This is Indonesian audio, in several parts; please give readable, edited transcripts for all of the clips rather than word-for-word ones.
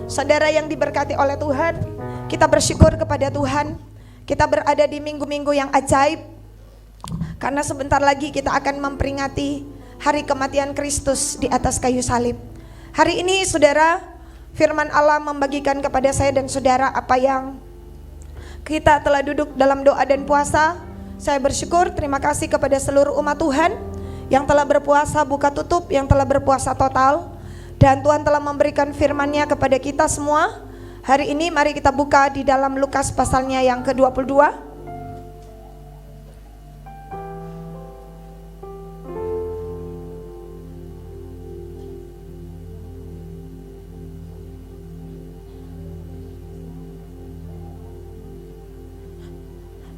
Saudara yang diberkati oleh Tuhan, kita bersyukur kepada Tuhan. Kita berada di minggu-minggu yang ajaib, karena sebentar lagi kita akan memperingati hari kematian Kristus di atas kayu salib. Hari ini saudara, firman Allah membagikan kepada saya dan saudara apa yang kita telah duduk dalam doa dan puasa. Saya bersyukur, terima kasih kepada seluruh umat Tuhan yang telah berpuasa buka tutup, yang telah berpuasa total. Dan Tuhan telah memberikan firman-Nya kepada kita semua. Hari ini mari kita buka di dalam Lukas pasalnya yang ke-22.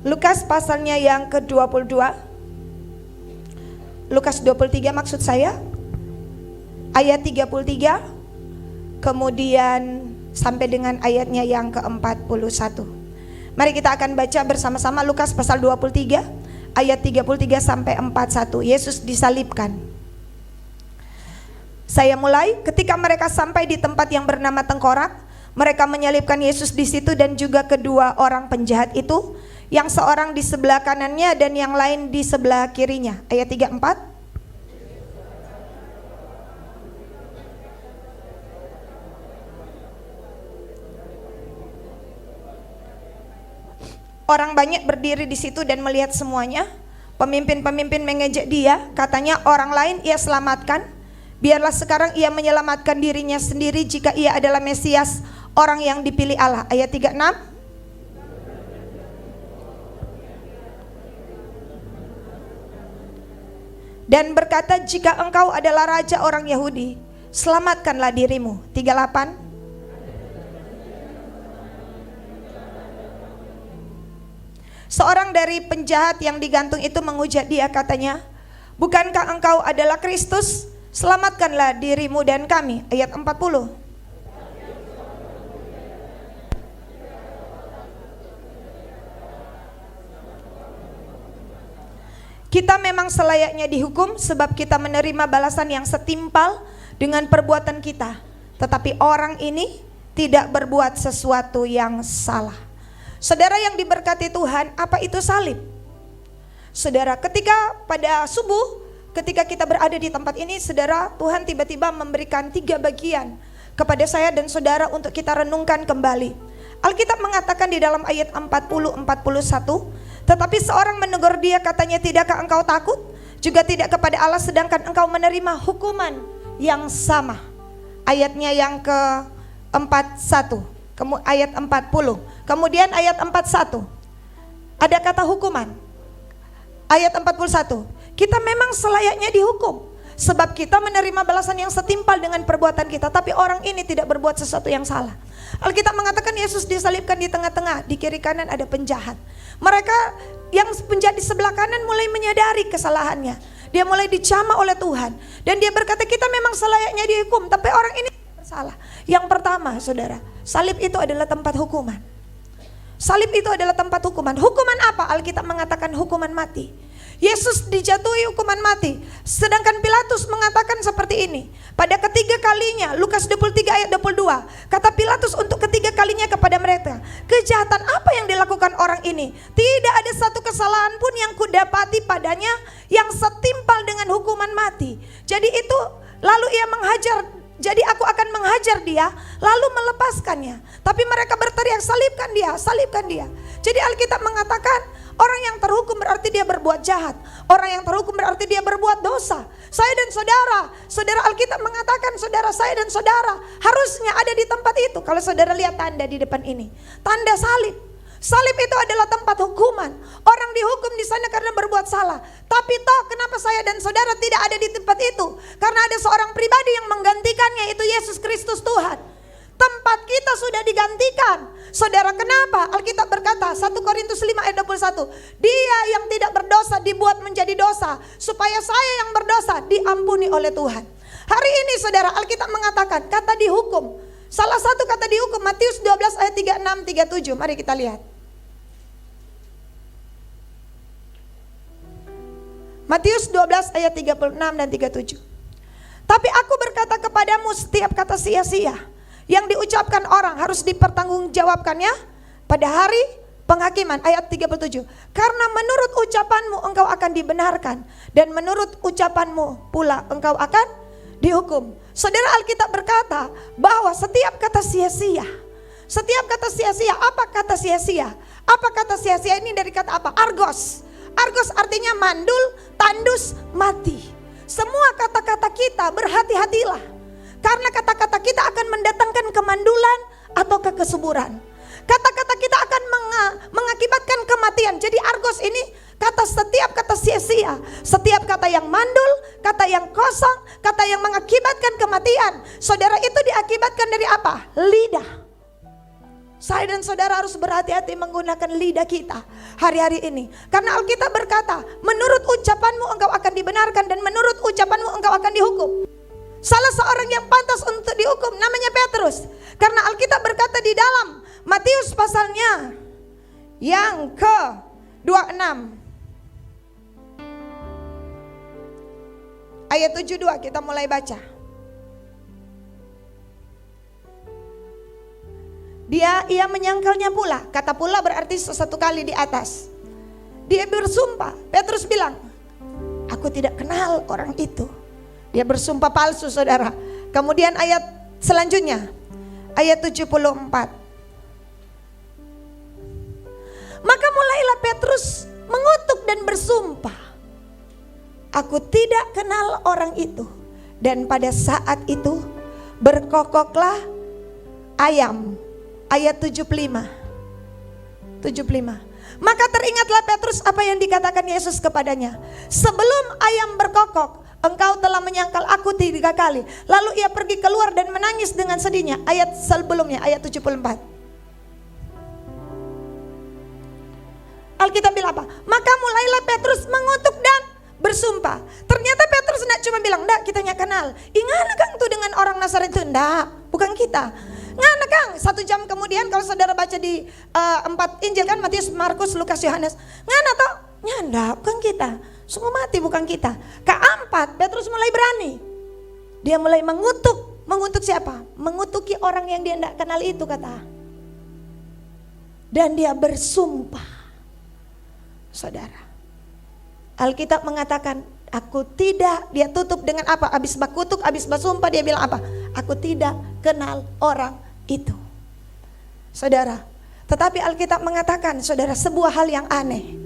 Lukas pasalnya yang ke-22. Lukas 23 maksud saya. Ayat 33. Kemudian sampai dengan ayatnya yang ke-41. Mari kita akan baca bersama-sama Lukas pasal 23 ayat 33 sampai 41. Yesus disalibkan. Saya mulai. Ketika mereka sampai di tempat yang bernama Tengkorak, mereka menyalibkan Yesus di situ dan juga kedua orang penjahat itu, yang seorang di sebelah kanannya dan yang lain di sebelah kirinya. Ayat 34. Orang banyak berdiri di situ dan melihat semuanya. Pemimpin-pemimpin mengejek dia, katanya orang lain ia selamatkan. Biarlah sekarang ia menyelamatkan dirinya sendiri jika ia adalah Mesias, orang yang dipilih Allah. Ayat 36. Dan berkata, jika engkau adalah raja orang Yahudi, selamatkanlah dirimu. 38. Seorang dari penjahat yang digantung itu menghujat dia, katanya, bukankah engkau adalah Kristus? Selamatkanlah dirimu dan kami. Ayat 40. Kita memang selayaknya dihukum sebab kita menerima balasan yang setimpal dengan perbuatan kita. Tetapi orang ini tidak berbuat sesuatu yang salah. Saudara yang diberkati Tuhan, apa itu salib? Saudara, ketika pada subuh, ketika kita berada di tempat ini, saudara, Tuhan tiba-tiba memberikan 3 bagian kepada saya dan saudara untuk kita renungkan kembali. Alkitab mengatakan di dalam ayat 40-41, tetapi seorang menegur dia, katanya, tidakkah engkau takut? Juga tidak kepada Allah, sedangkan engkau menerima hukuman yang sama. Ayatnya yang ke-41, ayat 40. Kemudian ayat 41, ada kata hukuman. Ayat 41, kita memang selayaknya dihukum sebab kita menerima balasan yang setimpal dengan perbuatan kita. Tapi orang ini tidak berbuat sesuatu yang salah. Alkitab mengatakan Yesus disalibkan di tengah-tengah, di kiri kanan ada penjahat. Mereka yang penjahat di sebelah kanan mulai menyadari kesalahannya. Dia mulai dicama oleh Tuhan. Dan dia berkata, kita memang selayaknya dihukum, tapi orang ini bersalah. Yang pertama, saudara, salib itu adalah tempat hukuman. Salib itu adalah tempat hukuman. Hukuman apa? Alkitab mengatakan hukuman mati. Yesus dijatuhi hukuman mati. Sedangkan Pilatus mengatakan seperti ini. Pada ketiga kalinya, Lukas 23 ayat 22, kata Pilatus untuk ketiga kalinya kepada mereka, kejahatan apa yang dilakukan orang ini? Tidak ada satu kesalahan pun yang kudapati padanya yang setimpal dengan hukuman mati. Jadi itu, lalu ia menghajar. Jadi aku akan menghajar dia, lalu melepaskannya. Tapi mereka berteriak, salibkan dia, salibkan dia. Jadi Alkitab mengatakan, orang yang terhukum berarti dia berbuat jahat. Orang yang terhukum berarti dia berbuat dosa. Saya dan saudara, saudara, Alkitab mengatakan saudara, saya dan saudara harusnya ada di tempat itu. Kalau saudara lihat tanda di depan ini, tanda salib. Salib itu adalah tempat hukuman. Orang dihukum di sana karena berbuat salah. Tapi toh kenapa saya dan saudara tidak ada di tempat itu? Karena ada seorang pribadi yang menggantikannya, yaitu Yesus Kristus Tuhan. Tempat kita sudah digantikan. Saudara, kenapa? Alkitab berkata 1 Korintus 5 ayat 21, dia yang tidak berdosa dibuat menjadi dosa, supaya saya yang berdosa diampuni oleh Tuhan. Hari ini saudara, Alkitab mengatakan kata dihukum. Salah satu kata dihukum, Matius 12 ayat 36-37. Mari kita lihat. Matius 12 ayat 36 dan 37. Tapi aku berkata kepadamu, setiap kata sia-sia yang diucapkan orang harus dipertanggungjawabkannya pada hari penghakiman. Ayat 37. Karena menurut ucapanmu engkau akan dibenarkan, dan menurut ucapanmu pula engkau akan dihukum. Saudara, Alkitab berkata bahwa setiap kata sia-sia, setiap kata sia-sia, apa kata sia-sia? Apa kata sia-sia ini dari kata apa? Argos. Argos artinya mandul, tandus, mati. Semua kata-kata kita berhati-hatilah, karena kata-kata kita akan mendatangkan kemandulan atau kekesuburan. Kata-kata kita akan mengakibatkan kematian. Jadi argos ini kata, setiap kata sia-sia, setiap kata yang mandul, kata yang kosong, kata yang mengakibatkan kematian. Saudara, itu diakibatkan dari apa? Lidah. Saya dan saudara harus berhati-hati menggunakan lidah kita hari-hari ini. Karena Alkitab berkata, menurut ucapanmu engkau akan dibenarkan, dan menurut ucapanmu engkau akan dihukum. Salah seorang yang pantas untuk dihukum namanya Petrus. Karena Alkitab berkata di dalam Matius pasalnya yang ke-26 ayat 72, kita mulai baca. Ia menyangkalnya pula. Kata pula berarti sesuatu kali di atas. Dia bersumpah. Petrus bilang, aku tidak kenal orang itu. Dia bersumpah palsu, saudara. Kemudian ayat selanjutnya, ayat 74. Maka mulailah Petrus mengutuk dan bersumpah, aku tidak kenal orang itu. Dan pada saat itu berkokoklah ayam. Ayat 75. Maka teringatlah Petrus apa yang dikatakan Yesus kepadanya. Sebelum ayam berkokok, engkau telah menyangkal aku 3 kali. Lalu ia pergi keluar dan menangis dengan sedihnya. Ayat sebelumnya, ayat 74. Alkitab bilang apa? Maka mulailah Petrus mengutuk dan bersumpah. Ternyata Petrus tidak cuma bilang, "Ndak, kita nggak kenal." Ingat kang tuh dengan orang Nazaret itu? Ndak, bukan kita. Ngana kang, 1 jam kemudian kalau saudara baca di 4 Injil kan, Matius, Markus, Lukas, Yohanes. Ngana toh? Nyanda, bukan kita. Sungguh mati bukan kita. Keempat, Petrus mulai berani. Dia mulai mengutuk. Mengutuk siapa? Mengutuki orang yang dia tidak kenal itu, kata. Dan dia bersumpah. Saudara, Alkitab mengatakan, aku tidak, dia tutup dengan apa? Habis bakutuk, habis bersumpah, dia bilang apa? Aku tidak kenal orang itu. Saudara, tetapi Alkitab mengatakan, saudara, sebuah hal yang aneh.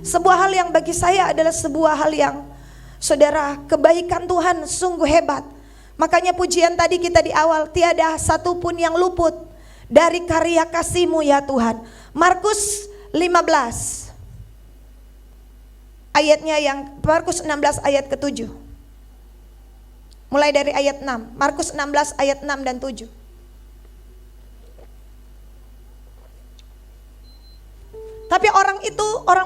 Sebuah hal yang bagi saya adalah sebuah hal yang, saudara, kebaikan Tuhan sungguh hebat. Makanya pujian tadi kita di awal, tiada satupun yang luput dari karya kasih-Mu ya Tuhan. Markus 15. Ayatnya yang Markus 16 ayat ke-7. Mulai dari ayat 6. Markus 16 ayat 6 dan 7. Tapi orang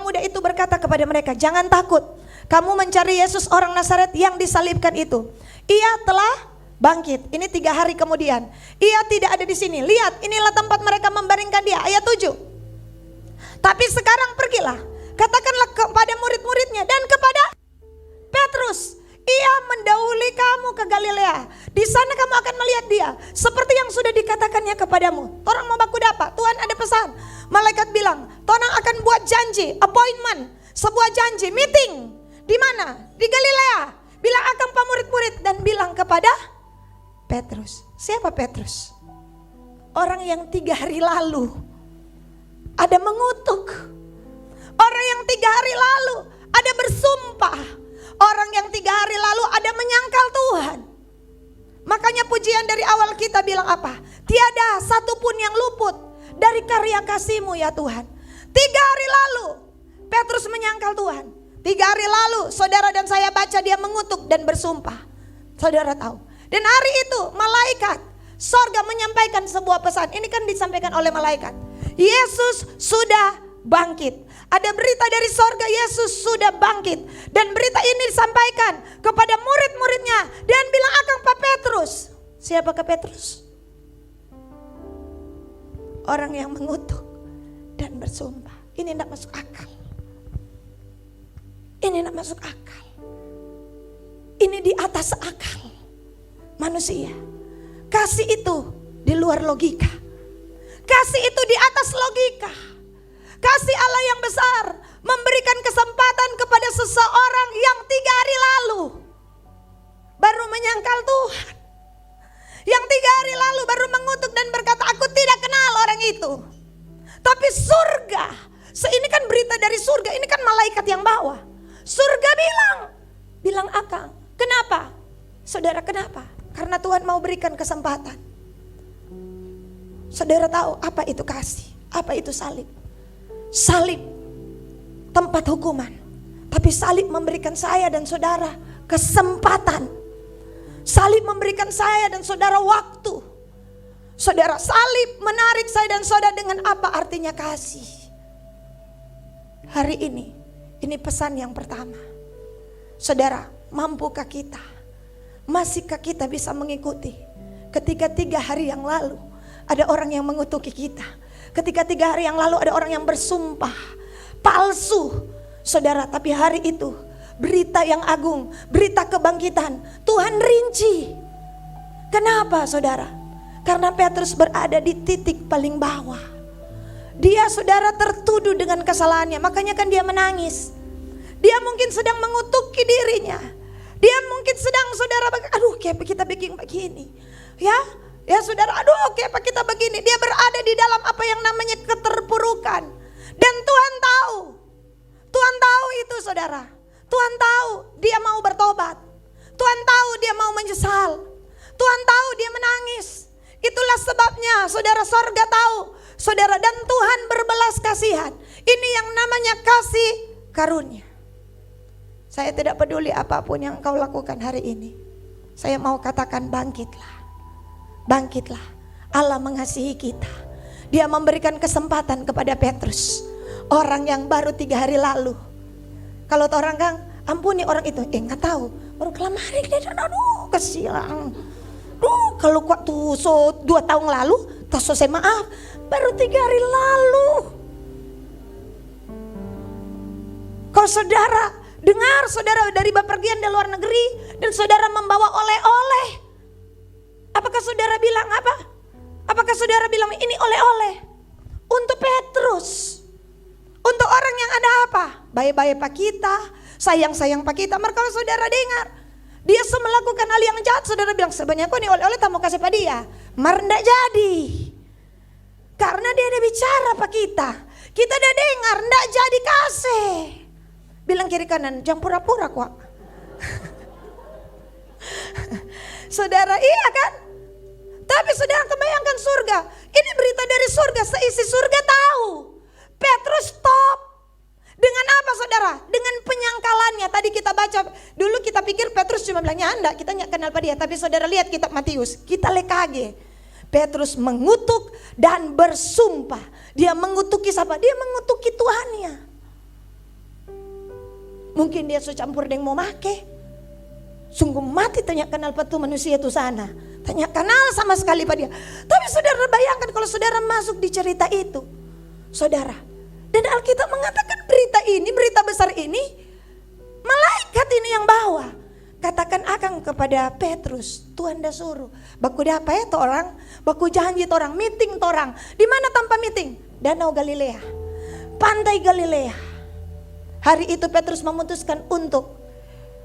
muda itu berkata kepada mereka, jangan takut. Kamu mencari Yesus orang Nazaret yang disalibkan itu. Ia telah bangkit. Ini 3 hari kemudian. Ia tidak ada di sini. Lihat, inilah tempat mereka membaringkan dia. Ayat 7. Tapi sekarang pergilah, katakanlah kepada murid-muridnya dan kepada Petrus, ia mendahului kamu ke Galilea. Di sana kamu akan melihat dia, seperti yang sudah dikatakannya kepadamu. Torang mau baku dapat, Tuhan ada pesan. Malaikat bilang, torang akan buat janji, appointment, sebuah janji, meeting. Di mana? Di Galilea. Bilang akan pak murid-murid dan bilang kepada Petrus. Siapa Petrus? Orang yang 3 hari lalu ada mengutuk. Orang yang 3 hari lalu ada bersumpah. Orang yang 3 hari lalu ada menyangkal Tuhan. Makanya pujian dari awal kita bilang apa? Tiada satupun yang luput dari karya kasih-Mu ya Tuhan. 3 hari lalu Petrus menyangkal Tuhan. 3 hari lalu saudara dan saya baca dia mengutuk dan bersumpah. Saudara tahu. Dan hari itu malaikat sorga menyampaikan sebuah pesan. Ini kan disampaikan oleh malaikat. Yesus sudah bangkit. Ada berita dari sorga, Yesus sudah bangkit. Dan berita ini disampaikan kepada murid-muridnya. Dan bilang akan Pak Petrus. Siapakah Petrus? Orang yang mengutuk dan bersumpah. Ini tidak masuk akal. Ini tidak masuk akal. Ini di atas akal manusia. Kasih itu di luar logika. Kasih itu di atas logika. Kasih Allah yang besar memberikan kesempatan kepada seseorang yang 3 hari lalu baru menyangkal Tuhan. Yang 3 hari lalu baru mengutuk dan berkata, aku tidak kenal orang itu. Tapi surga, ini kan berita dari surga, ini kan malaikat yang bawa. Surga bilang Akang. Kenapa? Saudara, kenapa? Karena Tuhan mau berikan kesempatan. Saudara tahu apa itu kasih? Apa itu salib? Salib tempat hukuman, tapi salib memberikan saya dan saudara kesempatan. Salib memberikan saya dan saudara waktu. Saudara, salib menarik saya dan saudara dengan apa artinya kasih. Hari ini pesan yang pertama. Saudara, mampukah kita? Masihkah kita bisa mengikuti? Ketika 3 hari yang lalu ada orang yang mengutuki kita. Ketika 3 hari yang lalu ada orang yang bersumpah palsu. Saudara, tapi hari itu berita yang agung, berita kebangkitan, Tuhan rinci. Kenapa saudara? Karena Petrus berada di titik paling bawah. Dia saudara tertuduh dengan kesalahannya, makanya kan dia menangis. Dia mungkin sedang mengutuki dirinya. Dia mungkin sedang saudara, aduh kayak kita bikin begini. Ya saudara, aduh kayak kita begini. Dia berada di dalam apa yang namanya keterpurukan. Dan Tuhan tahu itu saudara. Tuhan tahu dia mau bertobat. Tuhan tahu dia mau menyesal. Tuhan tahu dia menangis. Itulah sebabnya saudara, sorga tahu saudara, dan Tuhan berbelas kasihan. Ini yang namanya kasih karunia. Saya tidak peduli apapun yang kau lakukan hari ini. Saya mau katakan bangkitlah. Bangkitlah. Allah mengasihi kita. Dia memberikan kesempatan kepada Petrus, orang yang baru 3 hari lalu. Kalau orang kan ampuni orang itu, nggak tahu, baru kelamarin dia, aduh kesilang. Kalau waktu 2 tahun lalu, tak selesai maaf, baru 3 hari lalu. Kalau saudara dengar saudara dari bepergian di luar negeri dan saudara membawa oleh-oleh, apakah saudara bilang apa? Apakah saudara bilang ini oleh-oleh untuk Petrus? Untuk orang yang ada apa? Baik-baik Pak kita, sayang-sayang Pak kita. Maka kalau saudara dengar, dia melakukan hal yang jahat, saudara bilang sebenarnya kok ini oleh-oleh tak mau kasih pada dia. Merendah jadi. Karena dia ada bicara Pak kita. Kita udah dengar, ndak jadi kasih. Bilang kiri kanan, jangan pura-pura kok. Saudara, iya kan? Tapi saudara kebayangkan surga. Ini berita dari surga, seisi surga tahu. Petrus stop. Dengan apa saudara? Dengan penyangkalannya. Tadi kita baca, dulu kita pikir Petrus cuma bilangnya anda, kita nggak kenal pada dia. Tapi saudara lihat kitab Matius, kita lekage. Petrus mengutuk dan bersumpah. Dia mengutuki siapa? Dia mengutuki Tuhannya. Mungkin dia secampur dengan mau make. Sungguh mati tanya kenal patu manusia itu sana. Tanya kenal sama sekali pada dia. Tapi saudara bayangkan kalau saudara masuk di cerita itu. Saudara, dan Alkitab mengatakan berita besar ini, malaikat ini yang bawa. Katakan Akang kepada Petrus, Tuhan dah suruh. Baku dah apa ya to orang? Baku janji to orang, meeting to orang. Di mana tanpa meeting? Danau Galilea, pantai Galilea. Hari itu Petrus memutuskan untuk,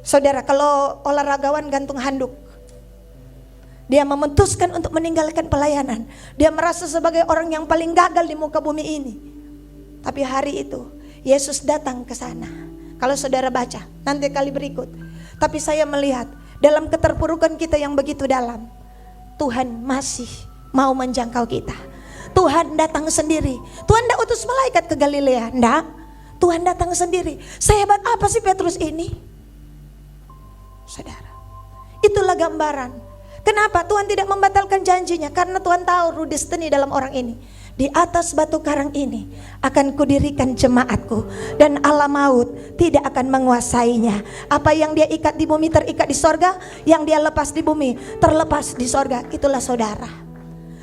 saudara kalau olahragawan gantung handuk. Dia memutuskan untuk meninggalkan pelayanan. Dia merasa sebagai orang yang paling gagal di muka bumi ini. Tapi hari itu Yesus datang ke sana. Kalau saudara baca nanti kali berikut. Tapi saya melihat dalam keterpurukan kita yang begitu dalam, Tuhan masih mau menjangkau kita. Tuhan datang sendiri. Tuhan tidak utus malaikat ke Galilea, enggak. Tuhan datang sendiri. Sehebat apa sih Petrus ini? Saudara, itulah gambaran. Kenapa Tuhan tidak membatalkan janjinya? Karena Tuhan tahu destiny dalam orang ini. Di atas batu karang ini akan kudirikan jemaatku, dan alam maut tidak akan menguasainya. Apa yang dia ikat di bumi terikat di sorga, yang dia lepas di bumi terlepas di sorga. Itulah saudara.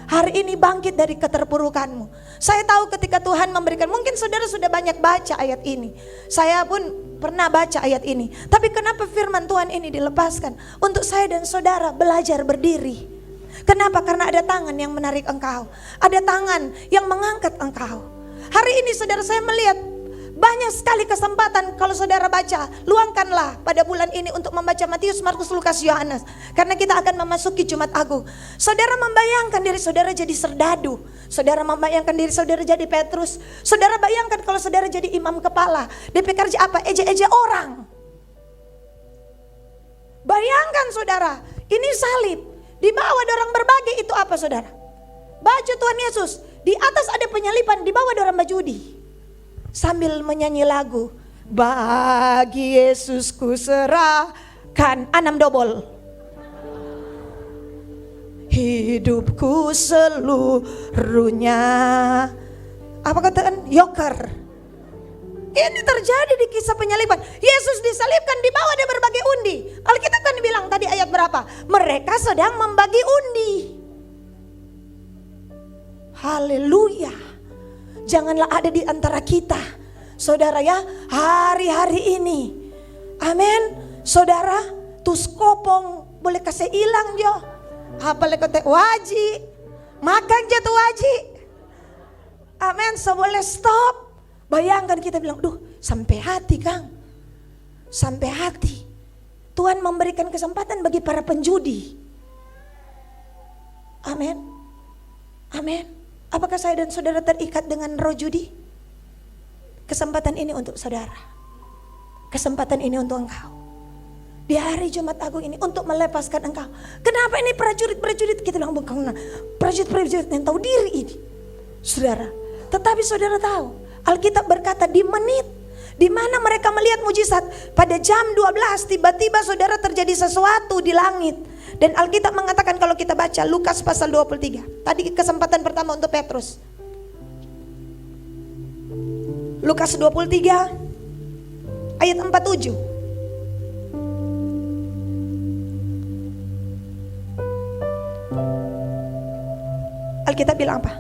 Hari ini bangkit dari keterpurukanmu. Saya tahu ketika Tuhan memberikan, mungkin saudara sudah banyak baca ayat ini. Saya pun pernah baca ayat ini. Tapi kenapa firman Tuhan ini dilepaskan? Untuk saya dan saudara belajar berdiri. Kenapa? Karena ada tangan yang menarik engkau. Ada tangan yang mengangkat engkau. Hari ini saudara, saya melihat banyak sekali kesempatan kalau saudara baca. Luangkanlah pada bulan ini untuk membaca Matius, Markus, Lukas, Yohanes. Karena kita akan memasuki Jumat Agung. Saudara membayangkan diri saudara jadi serdadu. Saudara membayangkan diri saudara jadi Petrus. Saudara bayangkan kalau saudara jadi imam kepala. DP kerja apa? Eje-eje orang. Bayangkan saudara, ini salib. Di bawah dorang berbagi itu apa saudara? Baju Tuhan Yesus. Di atas ada penyalipan, di bawah dorang bajudi. Sambil menyanyi lagu, bagi Yesus ku serahkan, 6 dobol. Hidupku seluruhnya. Apa katakan? Yoker. Ini terjadi di kisah penyalipan. Yesus disalibkan, di bawah ada berbagai undi. Alkitab kan bilang tadi ayat berapa? Mereka sedang membagi undi. Haleluya. Janganlah ada di antara kita, saudara ya, hari-hari ini. Amin. Saudara, tus kopong boleh kasih hilang jo. Apa lekote waji, makan jatuh waji. Amin. So boleh stop. Bayangkan kita bilang, duh sampai hati Kang. Sampai hati. Tuhan memberikan kesempatan bagi para penjudi. Amin. Amin. Apakah saya dan saudara terikat dengan roh judi? Kesempatan ini untuk saudara. Kesempatan ini untuk engkau. Di hari Jumat Agung ini untuk melepaskan engkau. Kenapa ini prajurit-prajurit? Kita bilang bukan prajurit-prajurit yang tahu diri ini. Saudara. Tetapi saudara tahu, Alkitab berkata di menit di mana mereka melihat mujizat, pada jam 12 tiba-tiba saudara terjadi sesuatu di langit. Dan Alkitab mengatakan kalau kita baca Lukas pasal 23. Tadi kesempatan pertama untuk Petrus. Lukas 23 ayat 47. Alkitab bilang apa?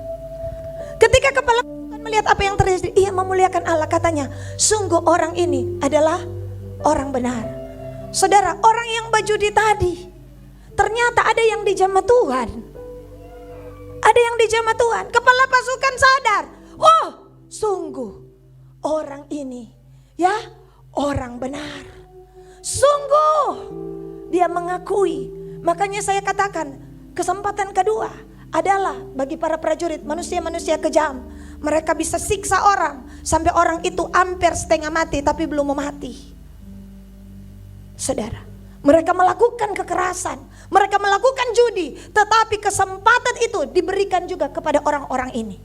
Ketika kepala melihat apa yang terjadi, ia memuliakan Allah, katanya, sungguh orang ini adalah orang benar. Saudara, orang yang bajudi tadi ternyata ada yang dijamah Tuhan. Ada yang dijamah Tuhan. Kepala pasukan sadar, oh sungguh orang ini ya orang benar. Sungguh dia mengakui. Makanya saya katakan kesempatan kedua adalah bagi para prajurit, manusia-manusia kejam. Mereka bisa siksa orang sampai orang itu hampir setengah mati tapi belum mati. Saudara, mereka melakukan kekerasan, mereka melakukan judi, tetapi kesempatan itu diberikan juga kepada orang-orang ini.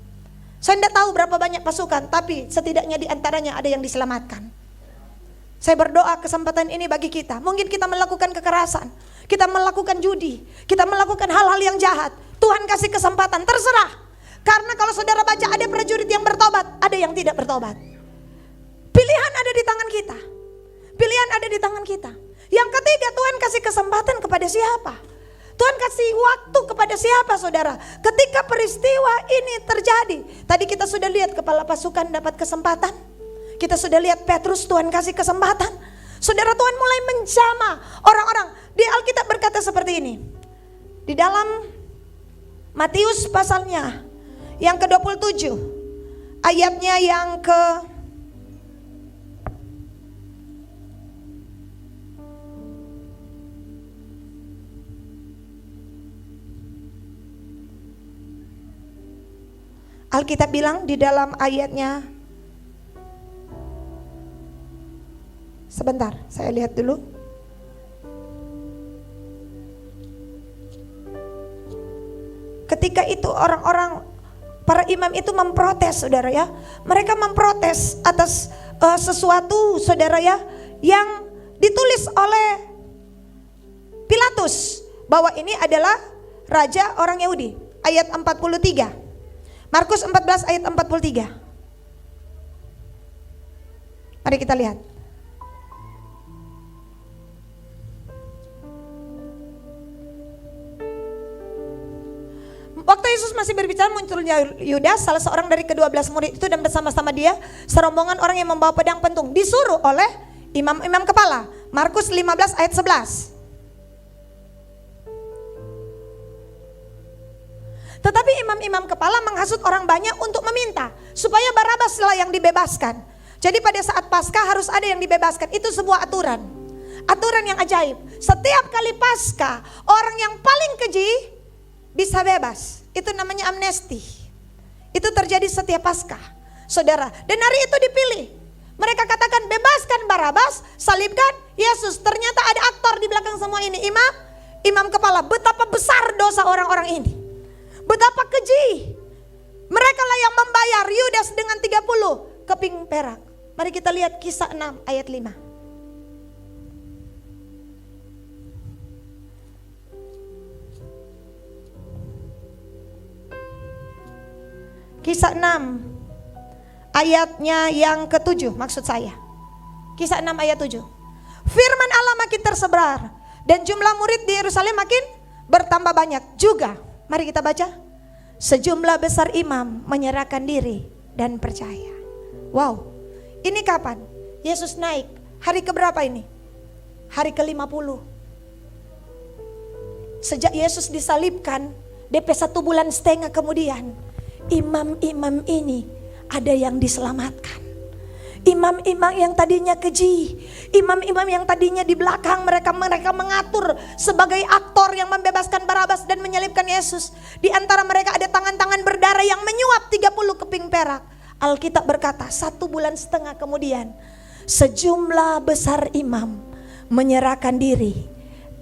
Saya tidak tahu berapa banyak pasukan, tapi setidaknya di antaranya ada yang diselamatkan. Saya berdoa kesempatan ini bagi kita. Mungkin kita melakukan kekerasan, kita melakukan judi, kita melakukan hal-hal yang jahat. Tuhan kasih kesempatan, terserah. Karena kalau saudara baca ada prajurit yang bertobat, ada yang tidak bertobat. Pilihan ada di tangan kita. Pilihan ada di tangan kita. Yang ketiga, Tuhan kasih kesempatan kepada siapa? Tuhan kasih waktu kepada siapa saudara? Ketika peristiwa ini terjadi. Tadi kita sudah lihat kepala pasukan dapat kesempatan. Kita sudah lihat Petrus, Tuhan kasih kesempatan. Saudara, Tuhan mulai menjamah orang-orang. Di Alkitab berkata seperti ini. Di dalam Matius pasalnya yang ke-27, ayatnya yang ke Alkitab bilang di dalam ayatnya, sebentar saya lihat dulu. Ketika itu orang-orang, para imam itu memprotes saudara ya. Mereka memprotes atas sesuatu saudara ya, yang ditulis oleh Pilatus, bahwa ini adalah raja orang Yahudi. Ayat 43, Markus 14 ayat 43. Mari kita lihat. Waktu Yesus masih berbicara, muncul Yudas, salah seorang dari ke-12 murid itu, dan bersama-sama dia serombongan orang yang membawa pedang pentung, disuruh oleh imam-imam kepala. Markus 15 ayat 11. Tetapi imam-imam kepala menghasut orang banyak untuk meminta supaya Barabaslah yang dibebaskan. Jadi pada saat Paskah harus ada yang dibebaskan. Itu sebuah aturan. Aturan yang ajaib. Setiap kali Paskah, orang yang paling keji bisa bebas. Itu namanya amnesti. Itu terjadi setiap Paskah, saudara. Dan hari itu dipilih. Mereka katakan bebaskan Barabas, salibkan Yesus. Ternyata ada aktor di belakang semua ini. Imam kepala. Betapa besar dosa orang-orang ini. Betapa keji. Mereka lah yang membayar Yudas dengan 30 keping perak. Mari kita lihat Kisah 6 ayat 5. Kisah 6 ayatnya yang ke-7 maksud saya. Kisah 6 ayat 7. Firman Allah makin tersebar dan jumlah murid di Yerusalem makin bertambah banyak juga. Mari kita baca. Sejumlah besar imam menyerahkan diri dan percaya. Wow. Ini kapan? Yesus naik. Hari keberapa ini? Hari ke-50. Sejak Yesus disalibkan, DP 1,5 bulan kemudian, imam-imam ini ada yang diselamatkan. Imam-imam yang tadinya keji, imam-imam yang tadinya di belakang mereka mengatur sebagai aktor yang membebaskan Barabas dan menyalibkan Yesus. Di antara mereka ada tangan-tangan berdarah yang menyuap 30 keping perak. Alkitab berkata 1,5 bulan kemudian sejumlah besar imam menyerahkan diri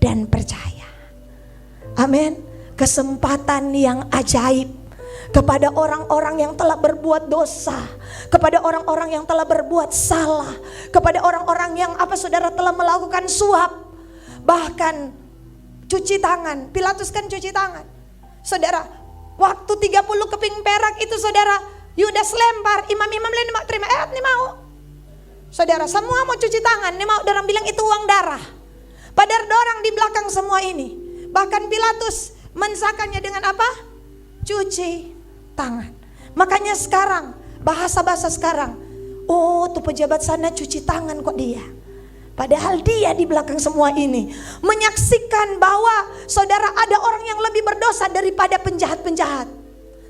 dan percaya. Amin. Kesempatan yang ajaib kepada orang-orang yang telah berbuat dosa, kepada orang-orang yang telah berbuat salah, kepada orang-orang yang saudara telah melakukan suap, bahkan cuci tangan. Pilatus kan cuci tangan. Saudara, waktu 30 keping perak itu saudara, Yudas lempar, imam-imam lain mau terima, nih mau. Saudara, semua mau cuci tangan, nih mau, orang bilang itu uang darah. Padahal orang di belakang semua ini. Bahkan Pilatus mensakannya dengan apa? Cuci tangan. Makanya sekarang bahasa-bahasa sekarang, oh tuh pejabat sana cuci tangan kok dia. Padahal dia di belakang semua ini menyaksikan bahwa saudara ada orang yang lebih berdosa daripada penjahat-penjahat.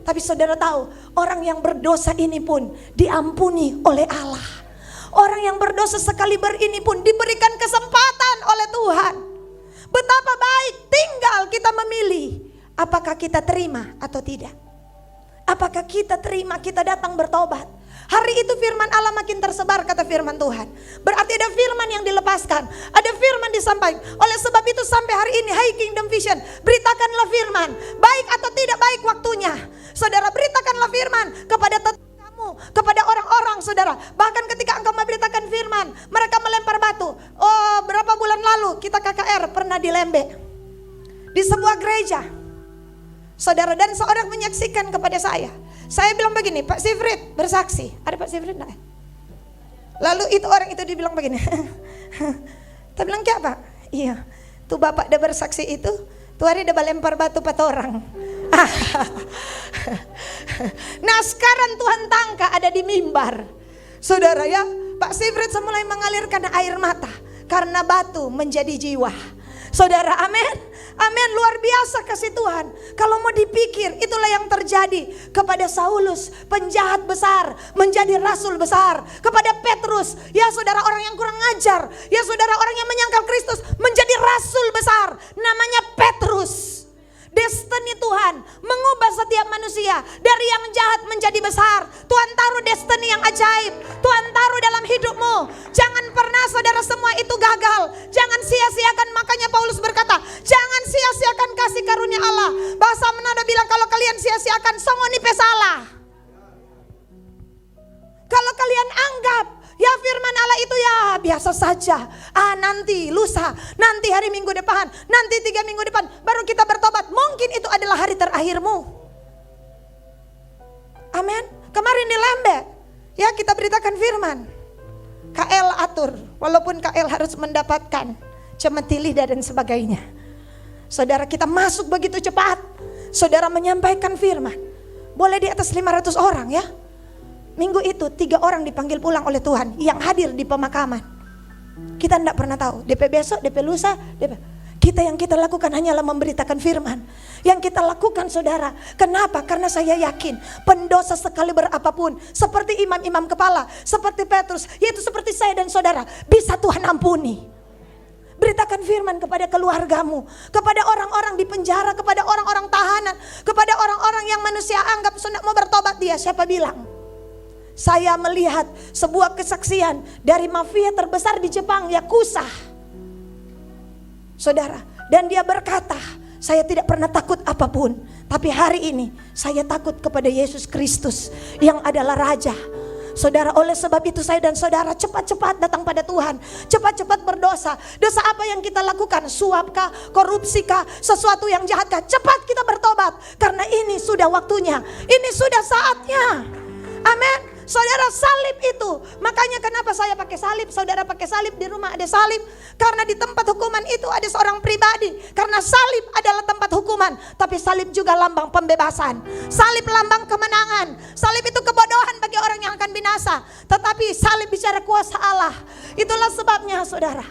Tapi saudara tahu, orang yang berdosa ini pun diampuni oleh Allah. Orang yang berdosa sekali ini pun diberikan kesempatan oleh Tuhan. Betapa baik, tinggal kita memilih apakah kita terima atau tidak. Apakah kita terima, kita datang bertobat. Hari itu firman Allah makin tersebar, kata firman Tuhan. Berarti ada firman yang dilepaskan, ada firman disampaikan. Oleh sebab itu sampai hari ini, Hai Kingdom Vision, beritakanlah firman, baik atau tidak baik waktunya. Saudara, beritakanlah firman kepada tetanggamu, kepada orang-orang saudara. Bahkan ketika engkau memberitakan firman, mereka melempar batu. Oh, berapa bulan lalu kita KKR pernah di Lembe, di sebuah gereja. Saudara, dan seorang menyaksikan kepada saya. Saya bilang begini, Pak Sifrit bersaksi. Ada Pak Sifrit enggak? Lalu itu orang itu dibilang begini. Kita bilang kayak apa? Iya, tuh bapak udah bersaksi itu, tuh hari udah lempar batu 4 orang. Nah sekarang Tuhan tangka ada di mimbar. Saudara ya, Pak Sifrit semulai mengalirkan air mata karena batu menjadi jiwa. Saudara, amin. Amin, luar biasa kasih Tuhan. Kalau mau dipikir, itulah yang terjadi kepada Saulus, penjahat besar menjadi rasul besar. Kepada Petrus, ya saudara, orang yang kurang ajar, ya saudara, orang yang menyangkal Kristus menjadi rasul besar, namanya Petrus. Destiny Tuhan mengubah setiap manusia dari yang jahat menjadi besar. Tuhan taruh destiny yang ajaib, Tuhan taruh dalam hidupmu. Jangan pernah saudara semua itu gagal. Jangan sia-siakan, makanya Paulus berkata, jangan sia-siakan kasih karunia Allah. Bahasa Manado bilang, kalau kalian sia-siakan songoni pesalah. Kalau kalian anggap ya firman Allah itu ya biasa saja, nanti lusa, nanti hari Minggu depan, nanti 3 minggu depan baru kita bertobat, mungkin itu adalah hari terakhirmu. Amin. Kemarin di Lembe ya kita beritakan firman, KL atur, walaupun KL harus mendapatkan cemeti lidah dan sebagainya. Saudara, kita masuk begitu cepat. Saudara menyampaikan firman, boleh di atas 500 orang ya. Minggu itu 3 orang dipanggil pulang oleh Tuhan yang hadir di pemakaman. Kita tidak pernah tahu, DP besok, DP lusa, DP. Yang kita lakukan hanyalah memberitakan firman. Yang kita lakukan saudara. Kenapa? Karena saya yakin pendosa sekali berapapun, seperti imam-imam kepala, seperti Petrus, yaitu seperti saya dan saudara, bisa Tuhan ampuni. Beritakan firman kepada keluargamu, kepada orang-orang di penjara, kepada orang-orang tahanan, kepada orang-orang yang manusia anggap sudah mau bertobat dia. Siapa bilang? Saya melihat sebuah kesaksian dari mafia terbesar di Jepang, Yakuza. Saudara, dan dia berkata, saya tidak pernah takut apapun, tapi hari ini saya takut kepada Yesus Kristus yang adalah Raja. Saudara, oleh sebab itu saya dan saudara cepat-cepat datang pada Tuhan, cepat-cepat berdosa. Dosa apa yang kita lakukan? Suapkah, korupsikah, sesuatu yang jahatkah? Cepat kita bertobat, karena ini sudah waktunya, ini sudah saatnya. Amin. Saudara, salib itu, makanya kenapa saya pakai salib, saudara pakai salib, di rumah ada salib, karena di tempat hukuman itu ada seorang pribadi. Karena salib adalah tempat hukuman, tapi salib juga lambang pembebasan. Salib lambang kemenangan. Salib itu kebodohan bagi orang yang akan binasa, tetapi salib bicara kuasa Allah. Itulah sebabnya saudara,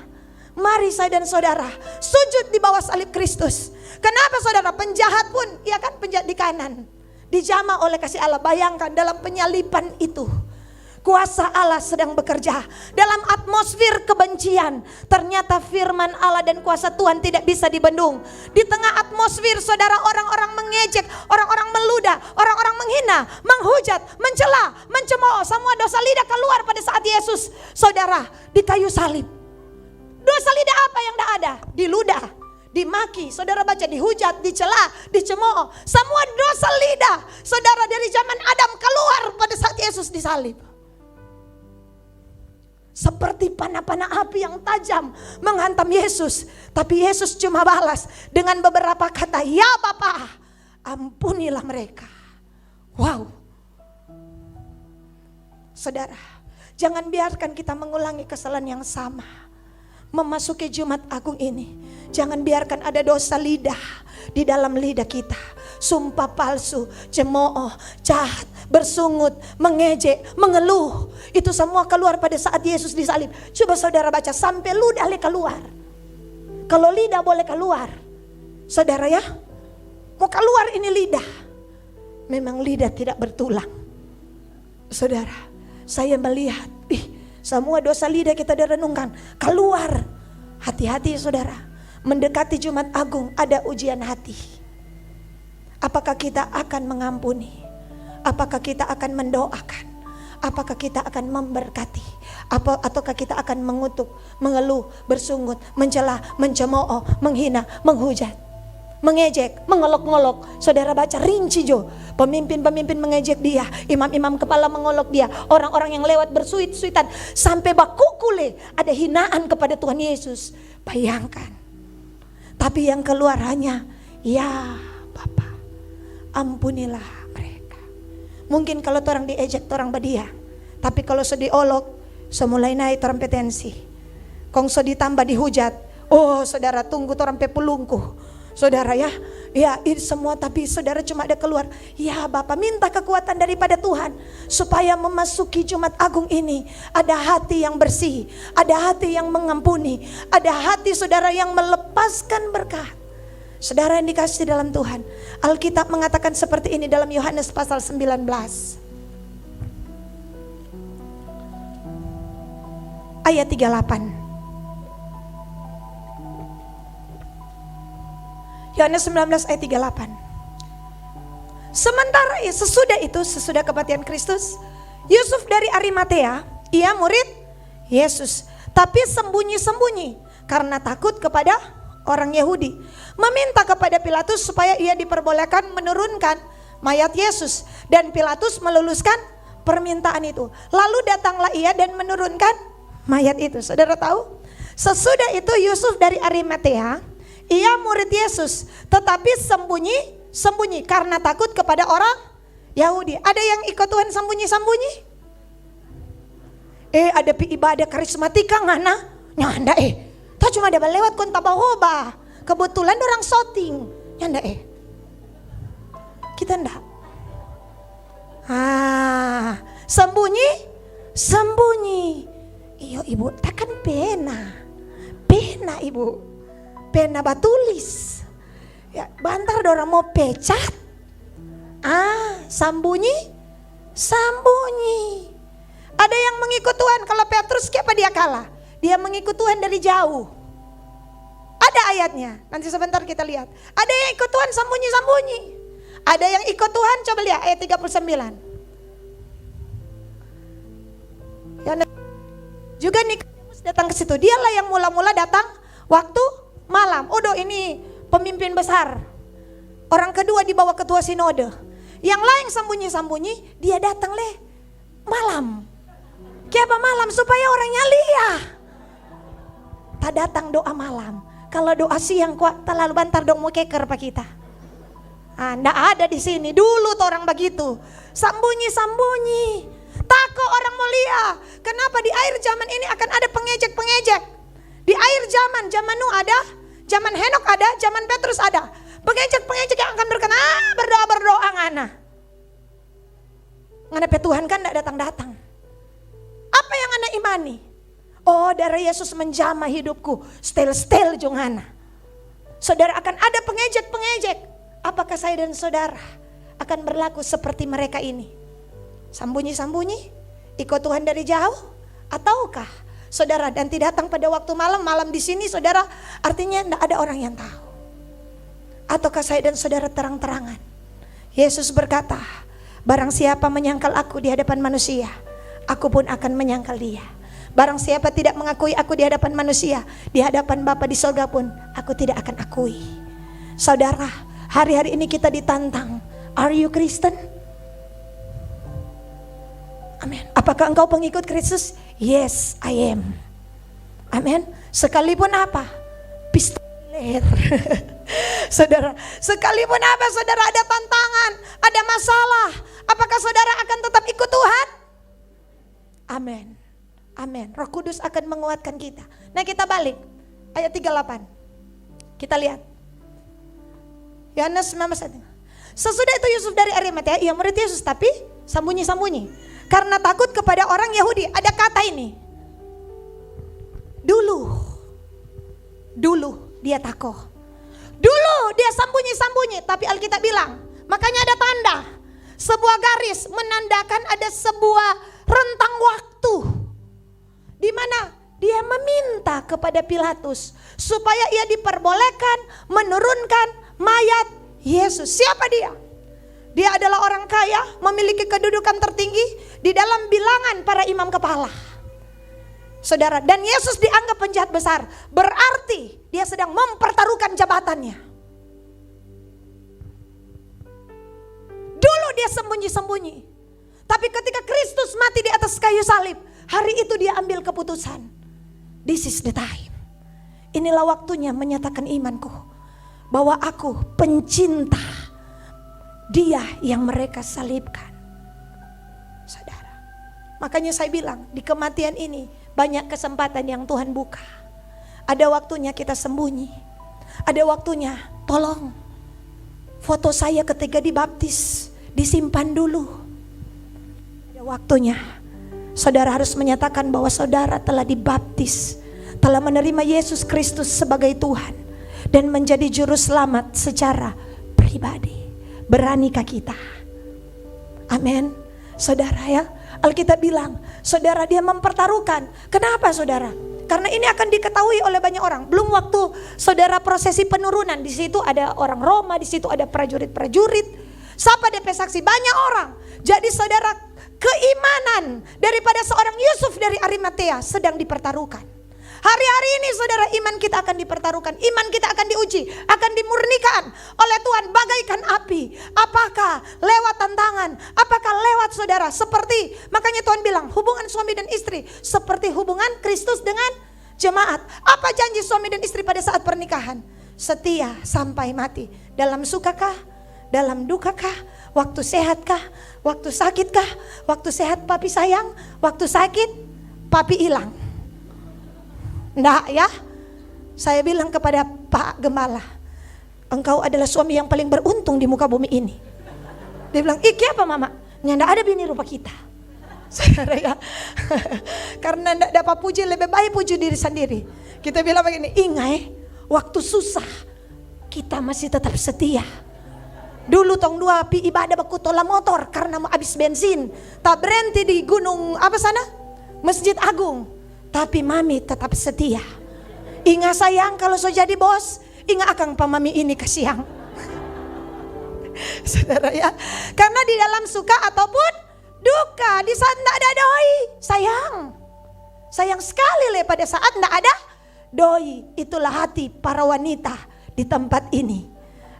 mari saya dan saudara sujud di bawah salib Kristus. Kenapa saudara? Penjahat pun, ya kan, penjahat di kanan dijamah oleh kasih Allah. Bayangkan dalam penyaliban itu kuasa Allah sedang bekerja. Dalam atmosfer kebencian, ternyata firman Allah dan kuasa Tuhan tidak bisa dibendung. Di tengah atmosfer saudara, orang-orang mengejek, orang-orang meludah, orang-orang menghina, menghujat, mencela, mencemooh. Semua dosa lidah keluar pada saat Yesus saudara di kayu salib. Dosa lidah apa yang tidak ada? Diludah, dimaki, saudara baca, dihujat, dicela, dicemooh. Semua dosa lidah saudara dari zaman Adam keluar pada saat Yesus disalib. Seperti panah-panah api yang tajam menghantam Yesus, tapi Yesus cuma balas dengan beberapa kata, ya Bapa, ampunilah mereka. Wow. Saudara, jangan biarkan kita mengulangi kesalahan yang sama. Memasuki Jumat Agung ini, jangan biarkan ada dosa lidah di dalam lidah kita. Sumpah palsu, cemooh, jahat, bersungut, mengejek, mengeluh. Itu semua keluar pada saat Yesus disalib. Coba saudara baca sampai ludah keluar. Kalau lidah boleh keluar, saudara ya, mau keluar ini lidah. Memang lidah tidak bertulang. Saudara, saya melihat, semua dosa lidah kita direnungkan keluar. Hati-hati saudara, mendekati Jumat Agung ada ujian hati. Apakah kita akan mengampuni? Apakah kita akan mendoakan? Apakah kita akan memberkati? Ataukah kita akan mengutuk, mengeluh, bersungut, mencela, mencemooh, menghina, menghujat, mengejek, mengolok-ngolok? Saudara baca rinci jo, pemimpin-pemimpin mengejek dia, imam-imam kepala mengolok dia, orang-orang yang lewat bersuit-suitan, sampai bakukule ada hinaan kepada Tuhan Yesus. Bayangkan. Tapi yang keluar hanya, ya Bapa, ampunilah mereka. Mungkin kalau orang diejek, orang badia, tapi kalau sedih olok, semulai naik kompetensi. Kong sedih tambah dihujat, oh saudara tunggu orang pepulungku. Saudara ya, ini semua, tapi saudara cuma ada keluar, ya Bapak, minta kekuatan daripada Tuhan supaya memasuki Jumat Agung ini ada hati yang bersih, ada hati yang mengampuni, ada hati saudara yang melepaskan berkat. Saudara yang dikasihi dalam Tuhan, Alkitab mengatakan seperti ini dalam Yohanes pasal 19 ayat 38. Yohanes 19 ayat 38. Sementara sesudah kematian Kristus, Yusuf dari Arimatea, ia murid Yesus, tapi sembunyi-sembunyi karena takut kepada orang Yahudi, meminta kepada Pilatus supaya ia diperbolehkan menurunkan mayat Yesus, dan Pilatus meluluskan permintaan itu. Lalu datanglah ia dan menurunkan mayat itu. Saudara tahu, sesudah itu Yusuf dari Arimatea, ia murid Yesus, tetapi sembunyi karena takut kepada orang Yahudi. Ada yang ikut Tuhan sembunyi-sembunyi? Ada ibadah karismatika ngana nyanda tak cuma ada lewat konta bahoba. Kebetulan orang shooting nyanda kita ndak. Sembunyi. Iyo ibu, takkan pena ibu. pena batulis. Ya, bantar dorang mau pecat. Sambunyi. Ada yang mengikut Tuhan. Kalau Petrus siapa dia kalah? Dia mengikut Tuhan dari jauh. Ada ayatnya. Nanti sebentar kita lihat. Ada yang ikut Tuhan sambunyi. Ada yang ikut Tuhan, coba lihat ayat 39. Ya, juga Nikodemus datang ke situ. Dialah yang mula-mula datang waktu malam. Ini pemimpin besar. Orang kedua di bawah ketua sinode. Yang lain sembunyi-sembunyi, dia datang malam. Kenapa malam? Supaya orangnya lihat. Tak datang doa malam. Kalau doa siang kok terlalu bantar dong mau keker pak kita. Nggak ada di sini. Dulu tuh orang begitu. Sembunyi-sembunyi. Takut orang mau lihat. Kenapa di akhir zaman ini akan ada pengejek-pengejek? Di akhir zaman Nuh ada, zaman Henok ada, zaman Petrus ada. Pengejek-pengejek yang akan berkata, berdoa ngana. Ngana Tuhan kan tidak datang-datang. Apa yang ngana imani? Darah Yesus menjamah hidupku. Stel-stel jongana. Saudara, akan ada pengejek-pengejek. Apakah saya dan saudara akan berlaku seperti mereka ini? Sembunyi-sembunyi, ikut Tuhan dari jauh, ataukah saudara nanti datang pada waktu malam di sini saudara, artinya tidak ada orang yang tahu. Ataukah saya dan saudara terang-terangan? Yesus berkata, barang siapa menyangkal aku di hadapan manusia, aku pun akan menyangkal dia. Barang siapa tidak mengakui aku di hadapan manusia, di hadapan Bapa di sorga pun aku tidak akan akui. Saudara, hari-hari ini kita ditantang. Are you Kristen? Amin. Apakah engkau pengikut Kristus? Yes, I am. Amin. Sekalipun apa? Pistoler. Saudara, sekalipun apa saudara ada tantangan, ada masalah, apakah saudara akan tetap ikut Tuhan? Amin. Amin. Roh Kudus akan menguatkan kita. Nah, kita balik ayat 38. Kita lihat. Yohanes 19. Sesudah itu Yusuf dari Arimatea, ia murid Yesus tapi sembunyi-sembunyi. Karena takut kepada orang Yahudi. Ada kata ini. Dulu dia takut. Dulu dia sembunyi-sembunyi. Tapi Alkitab bilang, makanya ada tanda. Sebuah garis menandakan ada sebuah rentang waktu. Di mana dia meminta kepada Pilatus supaya ia diperbolehkan menurunkan mayat Yesus. Siapa dia? Dia adalah orang kaya, memiliki kedudukan tertinggi di dalam bilangan para imam kepala. Saudara, dan Yesus dianggap penjahat besar. Berarti dia sedang mempertaruhkan jabatannya. Dulu dia sembunyi-sembunyi. Tapi ketika Kristus mati di atas kayu salib, hari itu dia ambil keputusan. This is the time. Inilah waktunya menyatakan imanku. Bahwa aku pencinta dia yang mereka salibkan. Saudara. Makanya saya bilang di kematian ini banyak kesempatan yang Tuhan buka. Ada waktunya kita sembunyi. Ada waktunya tolong foto saya ketika dibaptis disimpan dulu. Ada waktunya saudara harus menyatakan bahwa saudara telah dibaptis, telah menerima Yesus Kristus sebagai Tuhan dan menjadi juru selamat secara pribadi. Beranikah kita? Amin. Saudara ya, Alkitab bilang, saudara dia mempertaruhkan. Kenapa saudara? Karena ini akan diketahui oleh banyak orang. Belum waktu saudara prosesi penurunan, di situ ada orang Roma, di situ ada prajurit-prajurit. Siapa DP saksi? Banyak orang. Jadi saudara, keimanan daripada seorang Yusuf dari Arimatea sedang dipertaruhkan. Hari-hari ini saudara, iman kita akan dipertaruhkan, iman kita akan diuji, akan dimurnikan oleh Tuhan bagaikan api. Apakah lewat tantangan, apakah lewat saudara, seperti makanya Tuhan bilang hubungan suami dan istri seperti hubungan Kristus dengan jemaat. Apa janji suami dan istri pada saat pernikahan? Setia sampai mati. Dalam sukakah, dalam dukakah, waktu sehatkah, waktu sakitkah, waktu sehat papi sayang, waktu sakit papi hilang. Nggak ya, saya bilang kepada Pak Gembala, engkau adalah suami yang paling beruntung di muka bumi ini. Dia bilang, iki apa mama? Nggak ada bini rupa kita. Saudara ya, karena nggak dapat puji, lebih baik puji diri sendiri. Kita bilang begini, ingai, Waktu susah kita masih tetap setia. Dulu tong dua pi ibadah baku tola motor karena mau habis bensin. Tak berhenti di gunung apa sana? Masjid Agung. Tapi mami tetap setia. Ingat sayang, kalau so jadi bos, ingat akang pa mami ini kasiang. Saudara ya, karena di dalam suka ataupun duka, di saat tidak ada doi, sayang sekali le pada saat tidak ada doi. Itulah hati para wanita di tempat ini.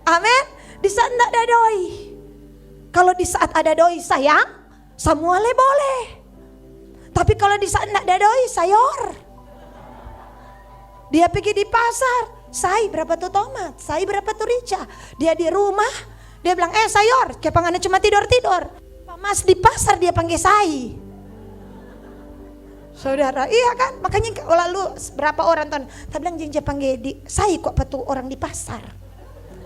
Amin. Di saat tidak ada doi. Kalau di saat ada doi sayang, semua le boleh. Tapi kalau di saat tidak ada doi, sayor. Dia pergi di pasar, say berapa tuh tomat, say berapa tuh rica. Dia di rumah, dia bilang sayor, kepangannya cuma tidur-tidur. Pak Mas di pasar dia panggil say. Saudara, iya kan? Makanya lalu berapa orang tuh, tak bilang jinja panggil di say kok patu orang di pasar.